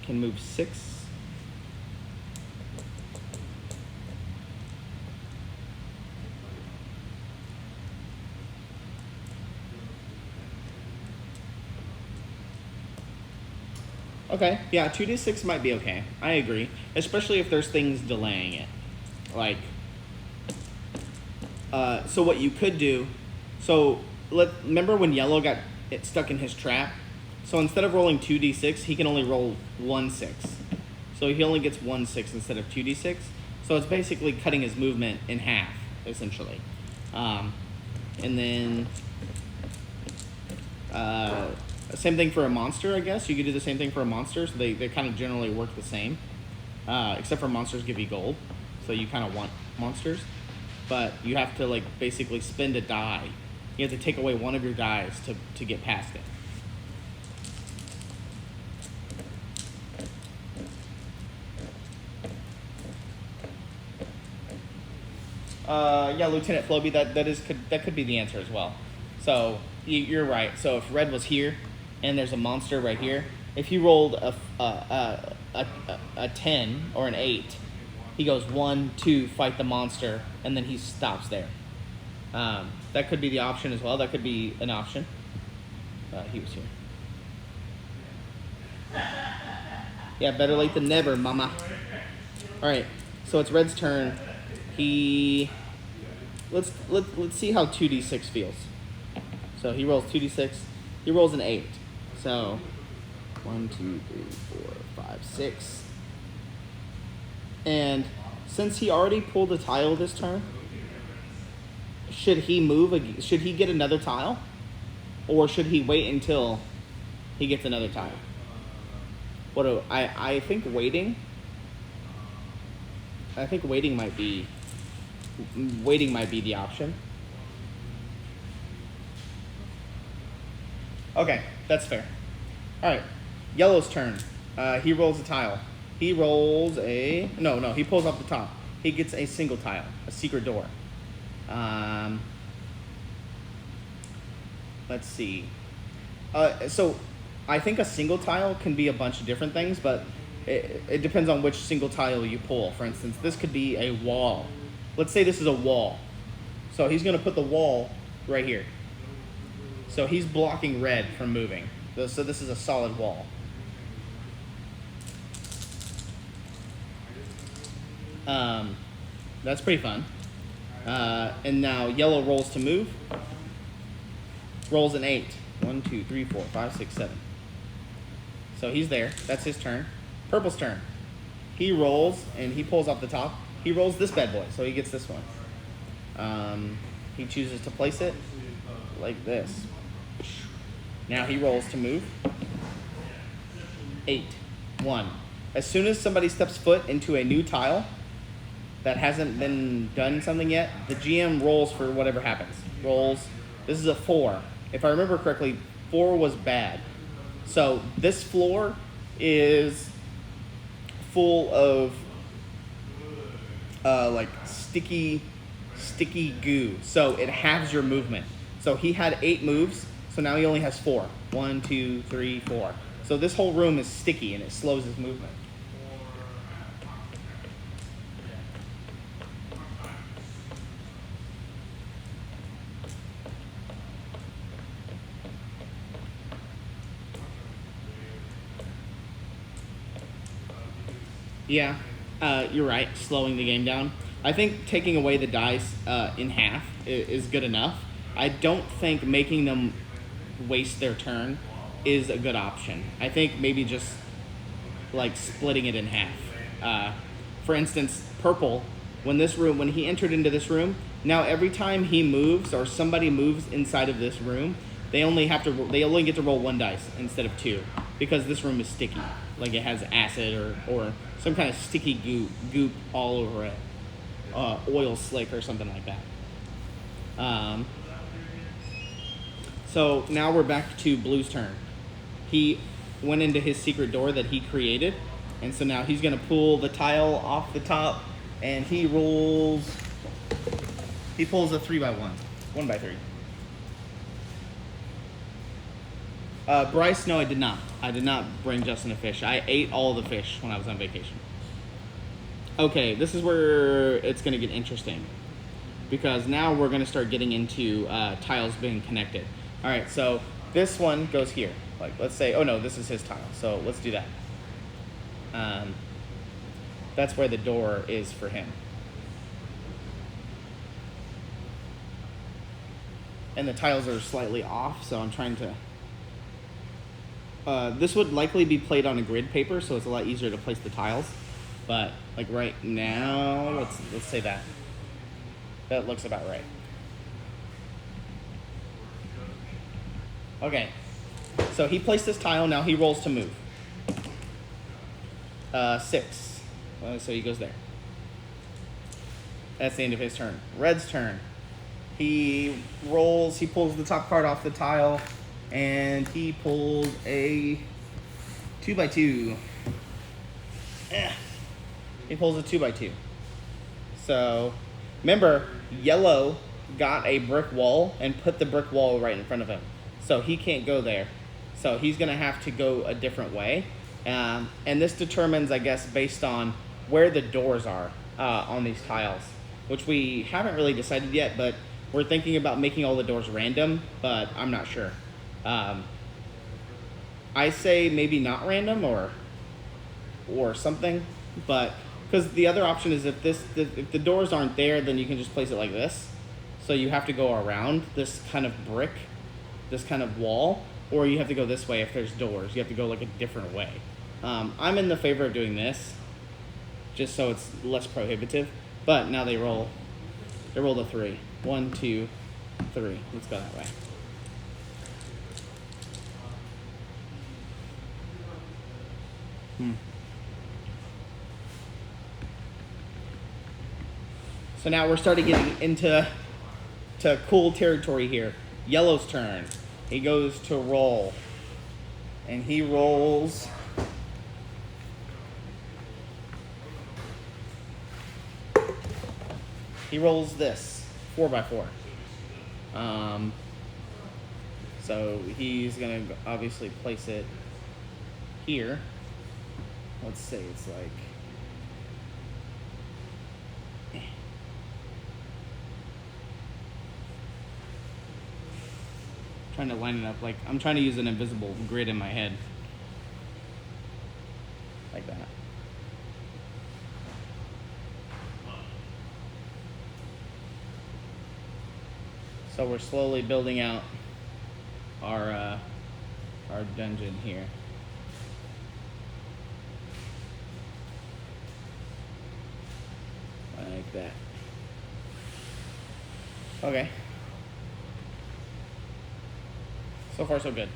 move 6. Okay, yeah, 2d6 might be okay. I agree, especially if there's things delaying it. Like, so what you could do, remember when yellow got it stuck in his trap? So instead of rolling 2d6, he can only roll 1 6. So he only gets 1 6 instead of 2d6. So it's basically cutting his movement in half, essentially. And then same thing for a monster, I guess. You could do the same thing for a monster, so they kind of generally work the same. Except for monsters give you gold, so you kind of want monsters. But you have to, like, basically spend a die. You have to take away one of your dies to get past it. Yeah, Lieutenant Floby, that could be the answer as well. So you're right. So if red was here, and there's a monster right here, if he rolled a 10 or an 8, he goes 1, 2, fight the monster, and then he stops there. That could be the option as well. That could be an option. He was here. Yeah, better late than never, mama. All right, so it's red's turn. Let's see how 2d6 feels. So he rolls 2d6. He rolls an 8. So 1, 2, 3, 4, 5, 6. And since he already pulled a tile this turn, should he move? Should he get another tile, or should he wait until he gets another tile? I think waiting. I think waiting might be the option. Okay, that's fair. All right, yellow's turn. He rolls a tile. He rolls a no. He pulls off the top. He gets a single tile, a secret door. Let's see. So I think a single tile can be a bunch of different things, but it depends on which single tile you pull. For instance, this could be a wall. Let's say this is a wall. So he's going to put the wall right here. So he's blocking red from moving. So this is a solid wall. That's pretty fun. And now yellow rolls to move. Rolls an 8. 1, 2, 3, 4, 5, 6, 7. So he's there. That's his turn. Purple's turn. He rolls and he pulls off the top. He rolls this bad boy, so he gets this one. He chooses to place it like this. Now he rolls to move. 8. 1. As soon as somebody steps foot into a new tile that hasn't been done something yet, the GM rolls for whatever happens. Rolls. This is a 4. If I remember correctly, 4 was bad. So this floor is full of like sticky goo. So it halves your movement. So he had 8 moves, so now he only has 4. 1, 2, 3, 4. So this whole room is sticky and it slows his movement. Yeah, you're right, slowing the game down. I think taking away the dice in half is good enough. I don't think making them waste their turn is a good option. I think maybe just like splitting it in half. For instance, purple, when he entered into this room, now every time he moves or somebody moves inside of this room, they only get to roll 1 dice instead of 2 because this room is sticky. Like it has acid or some kind of sticky goop all over it. Oil slick or something like that. So now we're back to blue's turn. He went into his secret door that he created, and so now he's going to pull the tile off the top, and he pulls a 3x1, 1x3. Bryce, no, I did not. I did not bring Justin a fish. I ate all the fish when I was on vacation. Okay, this is where it's going to get interesting, because now we're going to start getting into tiles being connected. All right, so this one goes here. Like, let's say, oh no, this is his tile, so let's do that. That's where the door is for him. And the tiles are slightly off, so I'm trying to... this would likely be played on a grid paper, so it's a lot easier to place the tiles. But like right now, let's say that. That looks about right. Okay, so he placed this tile, now he rolls to move. 6, so he goes there. That's the end of his turn. Red's turn. He rolls, he pulls the top card off the tile, and he pulled a 2x2. He pulls a 2x2. So, remember, yellow got a brick wall and put the brick wall right in front of him. So he can't go there. So he's gonna have to go a different way. And this determines, I guess, based on where the doors are on these tiles, which we haven't really decided yet, but we're thinking about making all the doors random, but I'm not sure. I say maybe not random or something, but because the other option is if the doors aren't there, then you can just place it like this. So you have to go around this kind of brick, this kind of wall, or you have to go this way if there's doors. You have to go like a different way. I'm in the favor of doing this, just so it's less prohibitive. But now they roll a 3. 1, 2, 3. Let's go that way. So now we're starting getting into cool territory here. Yellow's turn. He goes to roll. And he rolls this 4x4. So he's gonna obviously place it here. Let's say it's like trying to line it up, like I'm trying to use an invisible grid in my head. Like that. So we're slowly building out our dungeon here. Like that. Okay. So far so good.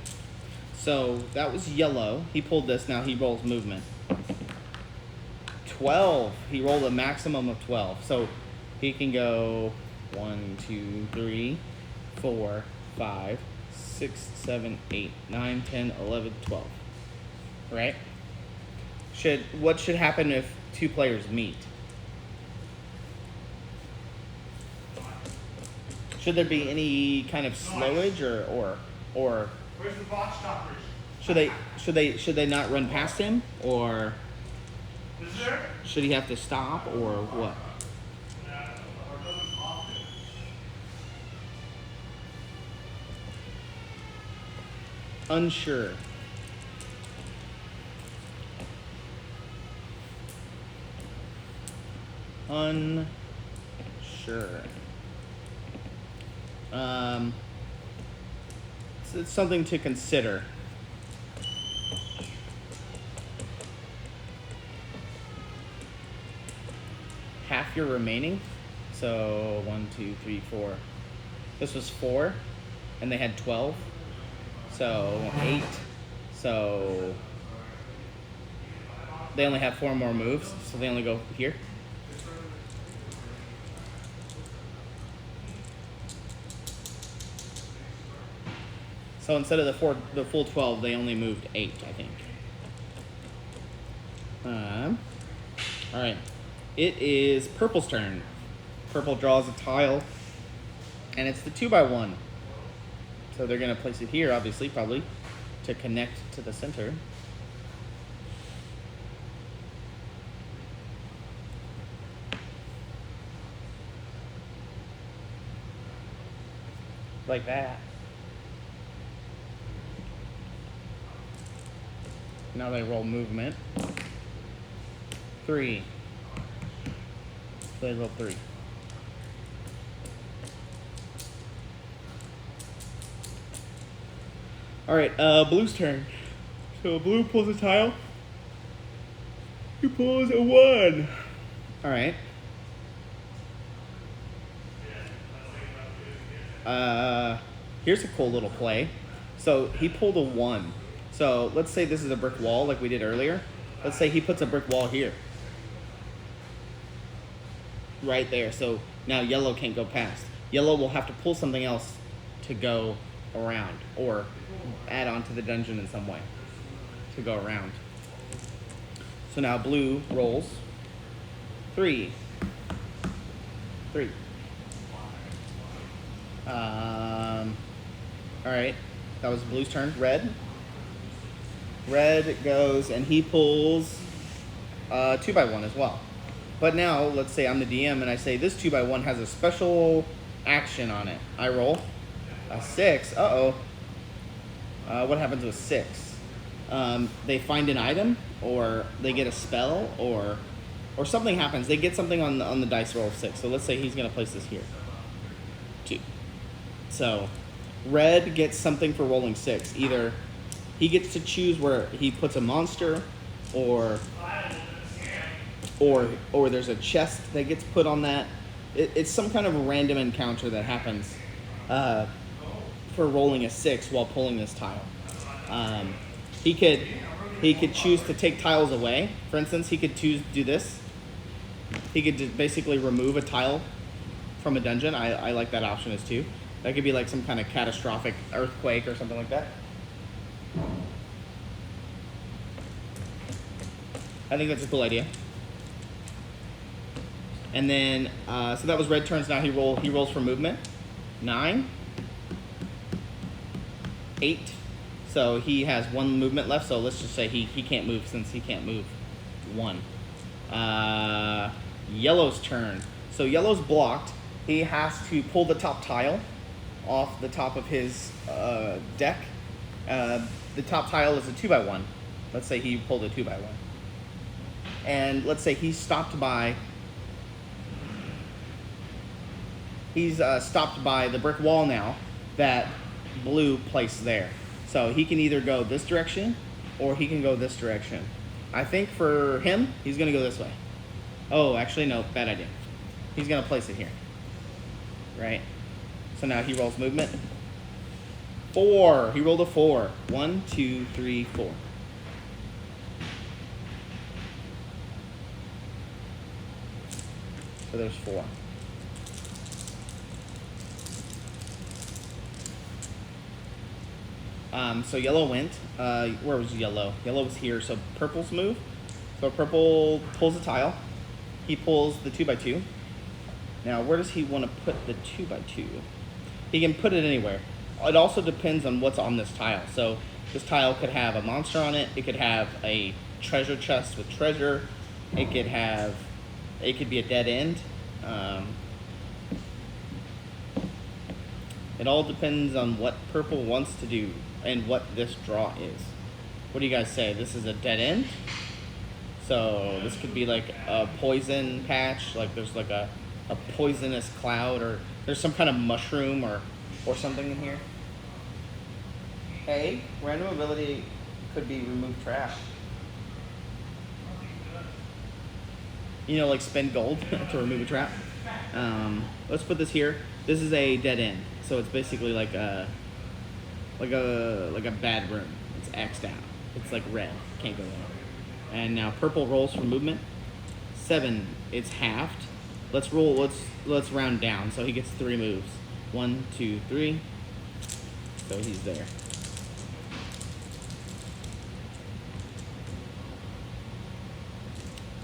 So that was yellow. He pulled this, now he rolls movement. 12. He rolled a maximum of 12. So he can go 1, 2, 3, 4, 5, 6, 7, 8, 9, 10, 11, 12. Right? What should happen if 2 players meet? Should there be any kind of slowage or where's the box stoppers? should they not run past him, or Is there? should he have to stop, or what? Unsure. Unsure. It's something to consider. Half your remaining. So 1, 2, 3, 4. This was 4, and they had 12. So 8. So they only have 4 more moves, so they only go here. So instead of the full 12, they only moved 8, I think. All right, it is purple's turn. Purple draws a tile, and it's the 2x1. So they're gonna place it here, obviously, probably, to connect to the center. Like that. Now they roll movement. 3. So they roll 3. Alright, blue's turn. So blue pulls a tile. He pulls a 1. All right. Here's a cool little play. So he pulled a 1. So let's say this is a brick wall like we did earlier. Let's say he puts a brick wall here. Right there. So now yellow can't go past. Yellow will have to pull something else to go around or add on to the dungeon in some way to go around. So now blue rolls 3. All right, that was blue's turn. Red goes and he pulls 2x1 as well. But now let's say I'm the DM and I say this 2x1 has a special action on it. I roll a 6. What happens with 6? They find an item, or they get a spell, or something happens. They get something on the dice roll of 6. So let's say he's gonna place this here. 2. So red gets something for rolling 6. Either he gets to choose where he puts a monster, or there's a chest that gets put on that. It's some kind of a random encounter that happens for rolling a 6 while pulling this tile. He could choose to take tiles away. For instance, he could choose to do this. He could basically remove a tile from a dungeon. I like that option as too. That could be like some kind of catastrophic earthquake or something like that. I think that's a cool idea. And then, so that was red turns. Now he rolls for movement. 9, 8. So he has 1 movement left. So let's just say he can't move since he can't move 1. Yellow's turn. So yellow's blocked. He has to pull the top tile off the top of his deck. The top tile is a 2x1. Let's say he pulled a 2x1. And let's say he's stopped by the brick wall now that blue placed there. So he can either go this direction or he can go this direction. I think for him, he's gonna go this way. Oh, actually no, bad idea. He's gonna place it here, right? So now he rolls movement. 4, he rolled a 4. 1, 2, 3, 4. So there's 4. So yellow went. Where was yellow? Yellow was here. So purple's move. So purple pulls a tile. He pulls the 2x2. Now where does he want to put the 2x2? He can put it anywhere. It also depends on what's on this tile. So this tile could have a monster on it. It could have a treasure chest with treasure. It could be a dead end. It all depends on what purple wants to do and what this draw is. What do you guys say? This is a dead end? So this could be like a poison patch, like there's like a poisonous cloud, or there's some kind of mushroom or something in here. Hey, random ability could be remove trap. You know, like spend gold to remove a trap. Let's put this here. This is a dead end, so it's basically like a bad room. It's X'd out. It's like red. Can't go there. And now purple rolls for movement. 7. It's halved. Let's roll. Let's round down. So he gets 3 moves. 1, 2, 3. So he's there.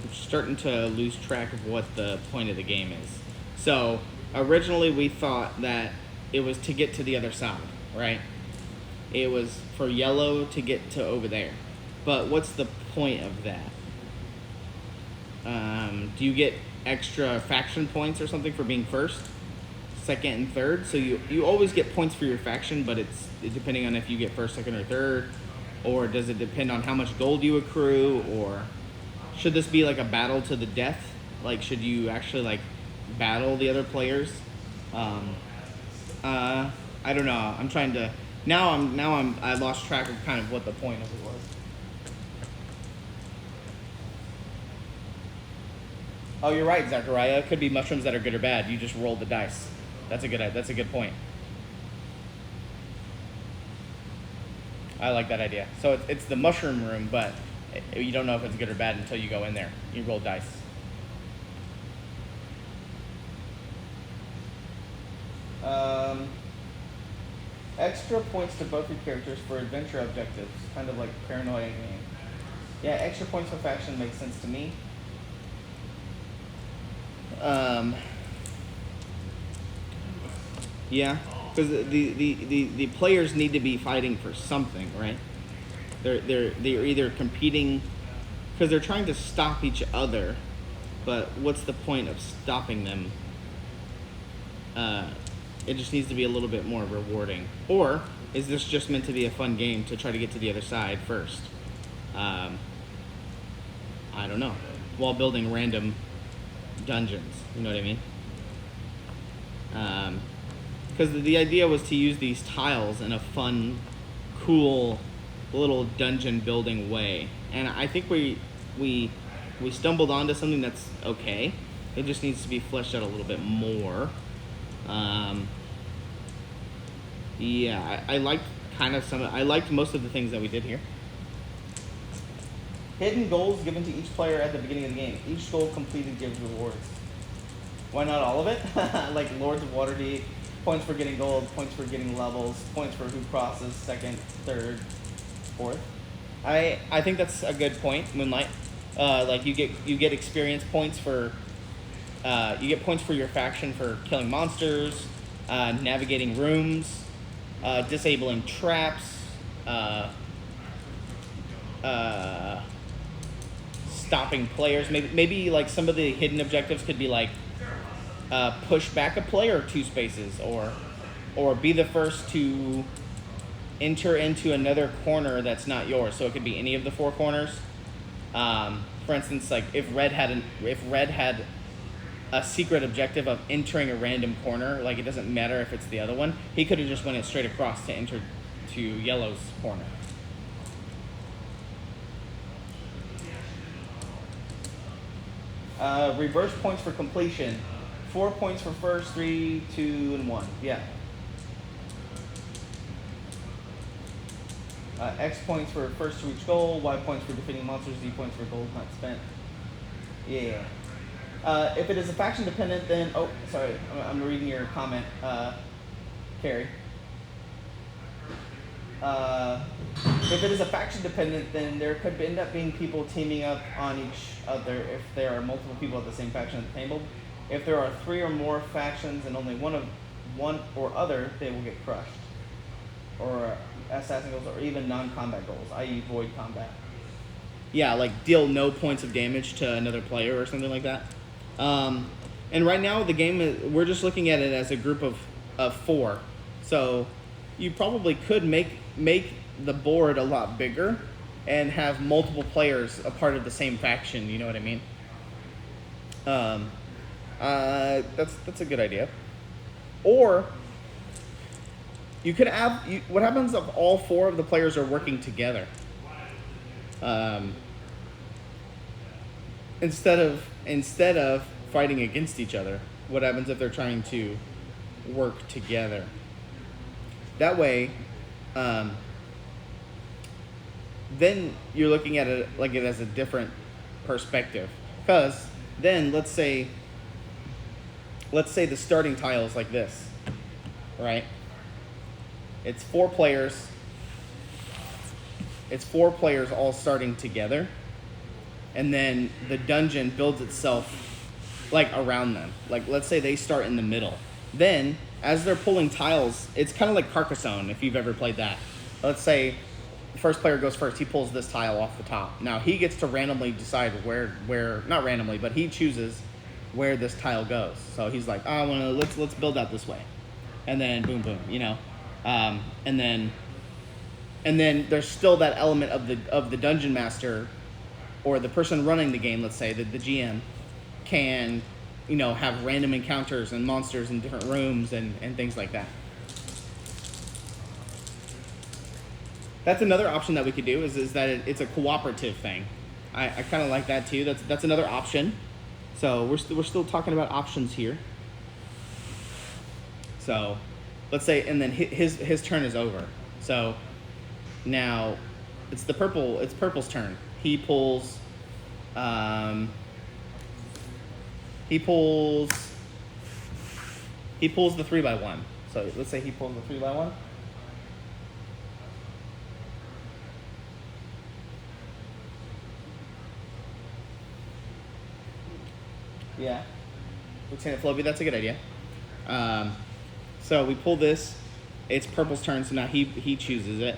I'm starting to lose track of what the point of the game is. So originally we thought that it was to get to the other side, right? It was for yellow to get to over there. But what's the point of that? Do you get extra faction points or something for being first, second, and third? So you always get points for your faction, but it's depending on if you get first, second, or third, or does it depend on how much gold you accrue, or should this be like a battle to the death? Like, should you actually like battle the other players? I don't know. I'm trying to I lost track of kind of what the point of it was. Oh, you're right, Zachariah. It could be mushrooms that are good or bad. You just roll the dice. That's a good point. I like that idea. So it's the mushroom room, but you don't know if it's good or bad until you go in there. You roll dice. Extra points to both your characters for adventure objectives, kind of like paranoia game. Yeah, extra points for faction makes sense to me. Yeah, because the players need to be fighting for something, right? They're either competing because they're trying to stop each other, but what's the point of stopping them? It just needs to be a little bit more rewarding. Or is this just meant to be a fun game to try to get to the other side first? I don't know. While building random dungeons, you know what I mean? Because the idea was to use these tiles in a fun, cool, little dungeon building way. And I think we stumbled onto something that's okay. It just needs to be fleshed out a little bit more. Yeah, I liked I liked most of the things that we did here. Hidden goals given to each player at the beginning of the game. Each goal completed gives rewards. Why not all of it? Like Lords of Waterdeep, points for getting gold, points for getting levels, points for who crosses second, third, fourth. I think that's a good point, Moonlight. Like you get experience points for you get points for your faction for killing monsters, navigating rooms, disabling traps, stopping players. Maybe like some of the hidden objectives could be like push back a player 2 spaces, or be the first to enter into another corner that's not yours. So it could be any of the 4 corners. For instance, like if Red had a secret objective of entering a random corner, like it doesn't matter if it's the other one, he could have just went it straight across to enter to Yellow's corner. Reverse points for completion. 4 points for first, 3, 2, and 1. Yeah. X points for first to reach goal, Y points for defeating monsters, Z points for gold not spent. Yeah. If it is a faction dependent, then sorry, I'm reading your comment, Carrie. If it is a faction dependent, then there could end up being people teaming up on each other if there are multiple people at the same faction at the table. If there are 3 or more factions and only one or other, they will get crushed. Or assassin goals, or even non-combat goals, i.e. void combat. Yeah, like deal no points of damage to another player or something like that. And right now the game we're just looking at it as a group of 4. So you probably could make the board a lot bigger and have multiple players a part of the same faction, you know what I mean? That's a good idea. Or you could have what happens if all 4 of the players are working together? Instead of fighting against each other, what happens if they're trying to work together? That way, then you're looking at it like it as a different perspective. Because then let's say the starting tile is like this, right? It's 4 players. It's 4 players all starting together, and then the dungeon builds itself like around them. Like let's say they start in the middle. Then as they're pulling tiles, it's kind of like Carcassonne if you've ever played that. Let's say the first player goes first. He pulls this tile off the top. Now he gets to randomly decide where not randomly, but he chooses where this tile goes. So he's like, let's build out this way, and then boom, boom, you know. And then there's still that element of the dungeon master or the person running the game, let's say the GM, can, you know, have random encounters and monsters in different rooms and things like that. That's another option that we could do is that it's a cooperative thing. I kind of like that too. That's another option. So we're still talking about options here. So let's say, and then his turn is over. So now it's purple's turn. He pulls he pulls the 3x1. So let's say he pulls the 3x1. Yeah. Lieutenant Flobby, that's a good idea. So we pull this. It's purple's turn, so now he chooses it.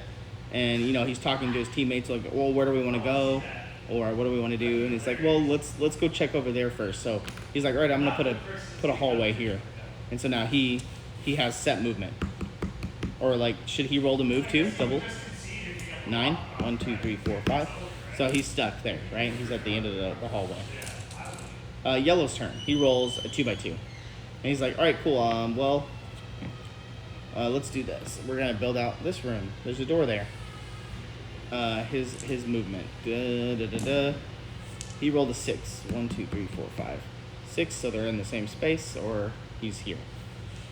And, you know, he's talking to his teammates like, well, where do we want to go? Or what do we want to do? And he's like, well, let's go check over there first. So he's like, all right, I'm going to put a hallway here. And so now he has set movement. Or, like, should he roll to move too? Double? 9? 1, 2, 3, 4, 5. So he's stuck there, right? He's at the end of the hallway. Yellow's turn. He rolls a 2x2. And he's like, all right, cool. Let's do this. We're going to build out this room. There's a door there. His movement. He rolled a 6. 1, 2, 3, 4, 5. 6, so they're in the same space, or he's here.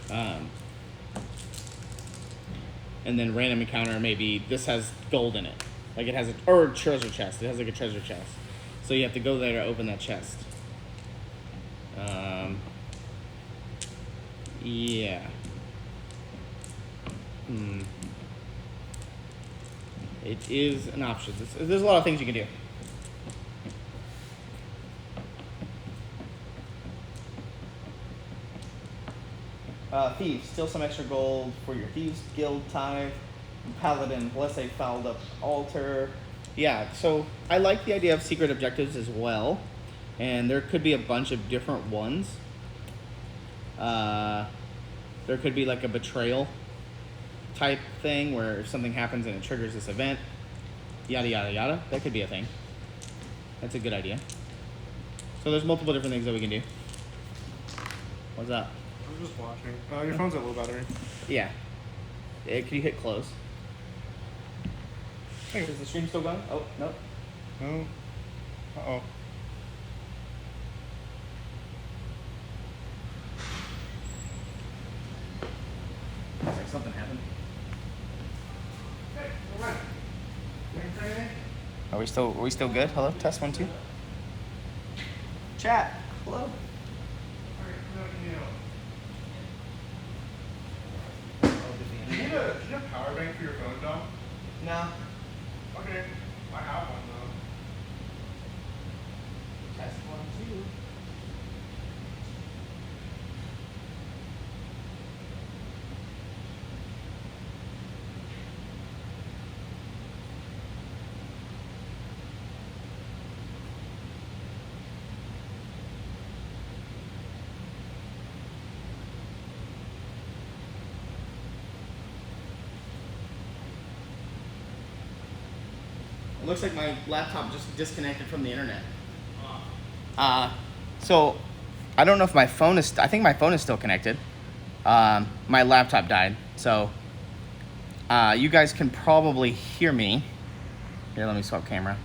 And then random encounter, maybe this has gold in it. Like it has or treasure chest. It has like a treasure chest. So you have to go there to open that chest. Yeah. It is an option. There's a lot of things you can do. Thieves, steal some extra gold for your Thieves Guild tithe. Paladin, bless a fouled up altar. Yeah, so I like the idea of secret objectives as well. And there could be a bunch of different ones. There could be like a betrayal type thing where if something happens and it triggers this event, yada yada yada. That could be a thing. That's a good idea. So there's multiple different things that we can do. What's up? I was just watching. Your phone's at low battery. Yeah. Can you hit close? Is the stream still going? Oh, no. No. Uh-oh. Looks like something happened. Hey, all right. Waiting for anything? Are we still good? Hello? Test 1, 2. Chat. Hello. All right, no, Do you need a power bank for your phone, Dom? No. Okay. I have one, though. Test 1, 2. It looks like my laptop just disconnected from the internet. So I don't know if my phone is, I think my phone is still connected. My laptop died. So you guys can probably hear me. Here, let me swap camera.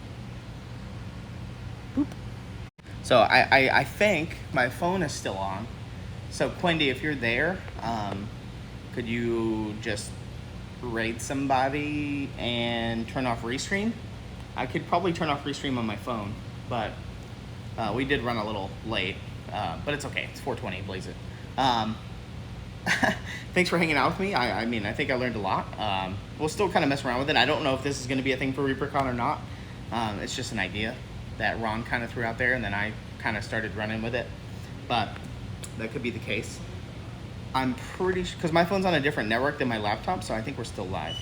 Boop. So I think my phone is still on. So Quindy, if you're there, could you just raid somebody and turn off restream? I could probably turn off restream on my phone, but we did run a little late, but it's okay. It's 4:20, blaze it. Thanks for hanging out with me. I mean, I think I learned a lot. We'll still kind of mess around with it. I don't know if this is going to be a thing for ReaperCon or not. It's just an idea that Ron kind of threw out there, and then I kind of started running with it. But that could be the case. I'm pretty sure, because my phone's on a different network than my laptop, so I think we're still live.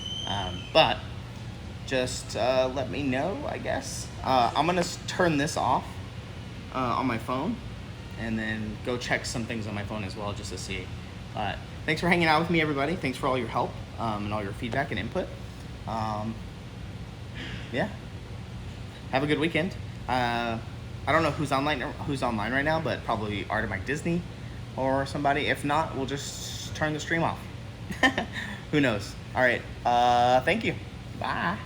But just let me know, I guess. I'm going to turn this off on my phone and then go check some things on my phone as well just to see. Thanks for hanging out with me, everybody. Thanks for all your help and all your feedback and input. Yeah. Have a good weekend. I don't know who's online right now, but probably Art of Mike Disney or somebody. If not, we'll just turn the stream off. Who knows? All right. Thank you. Bye.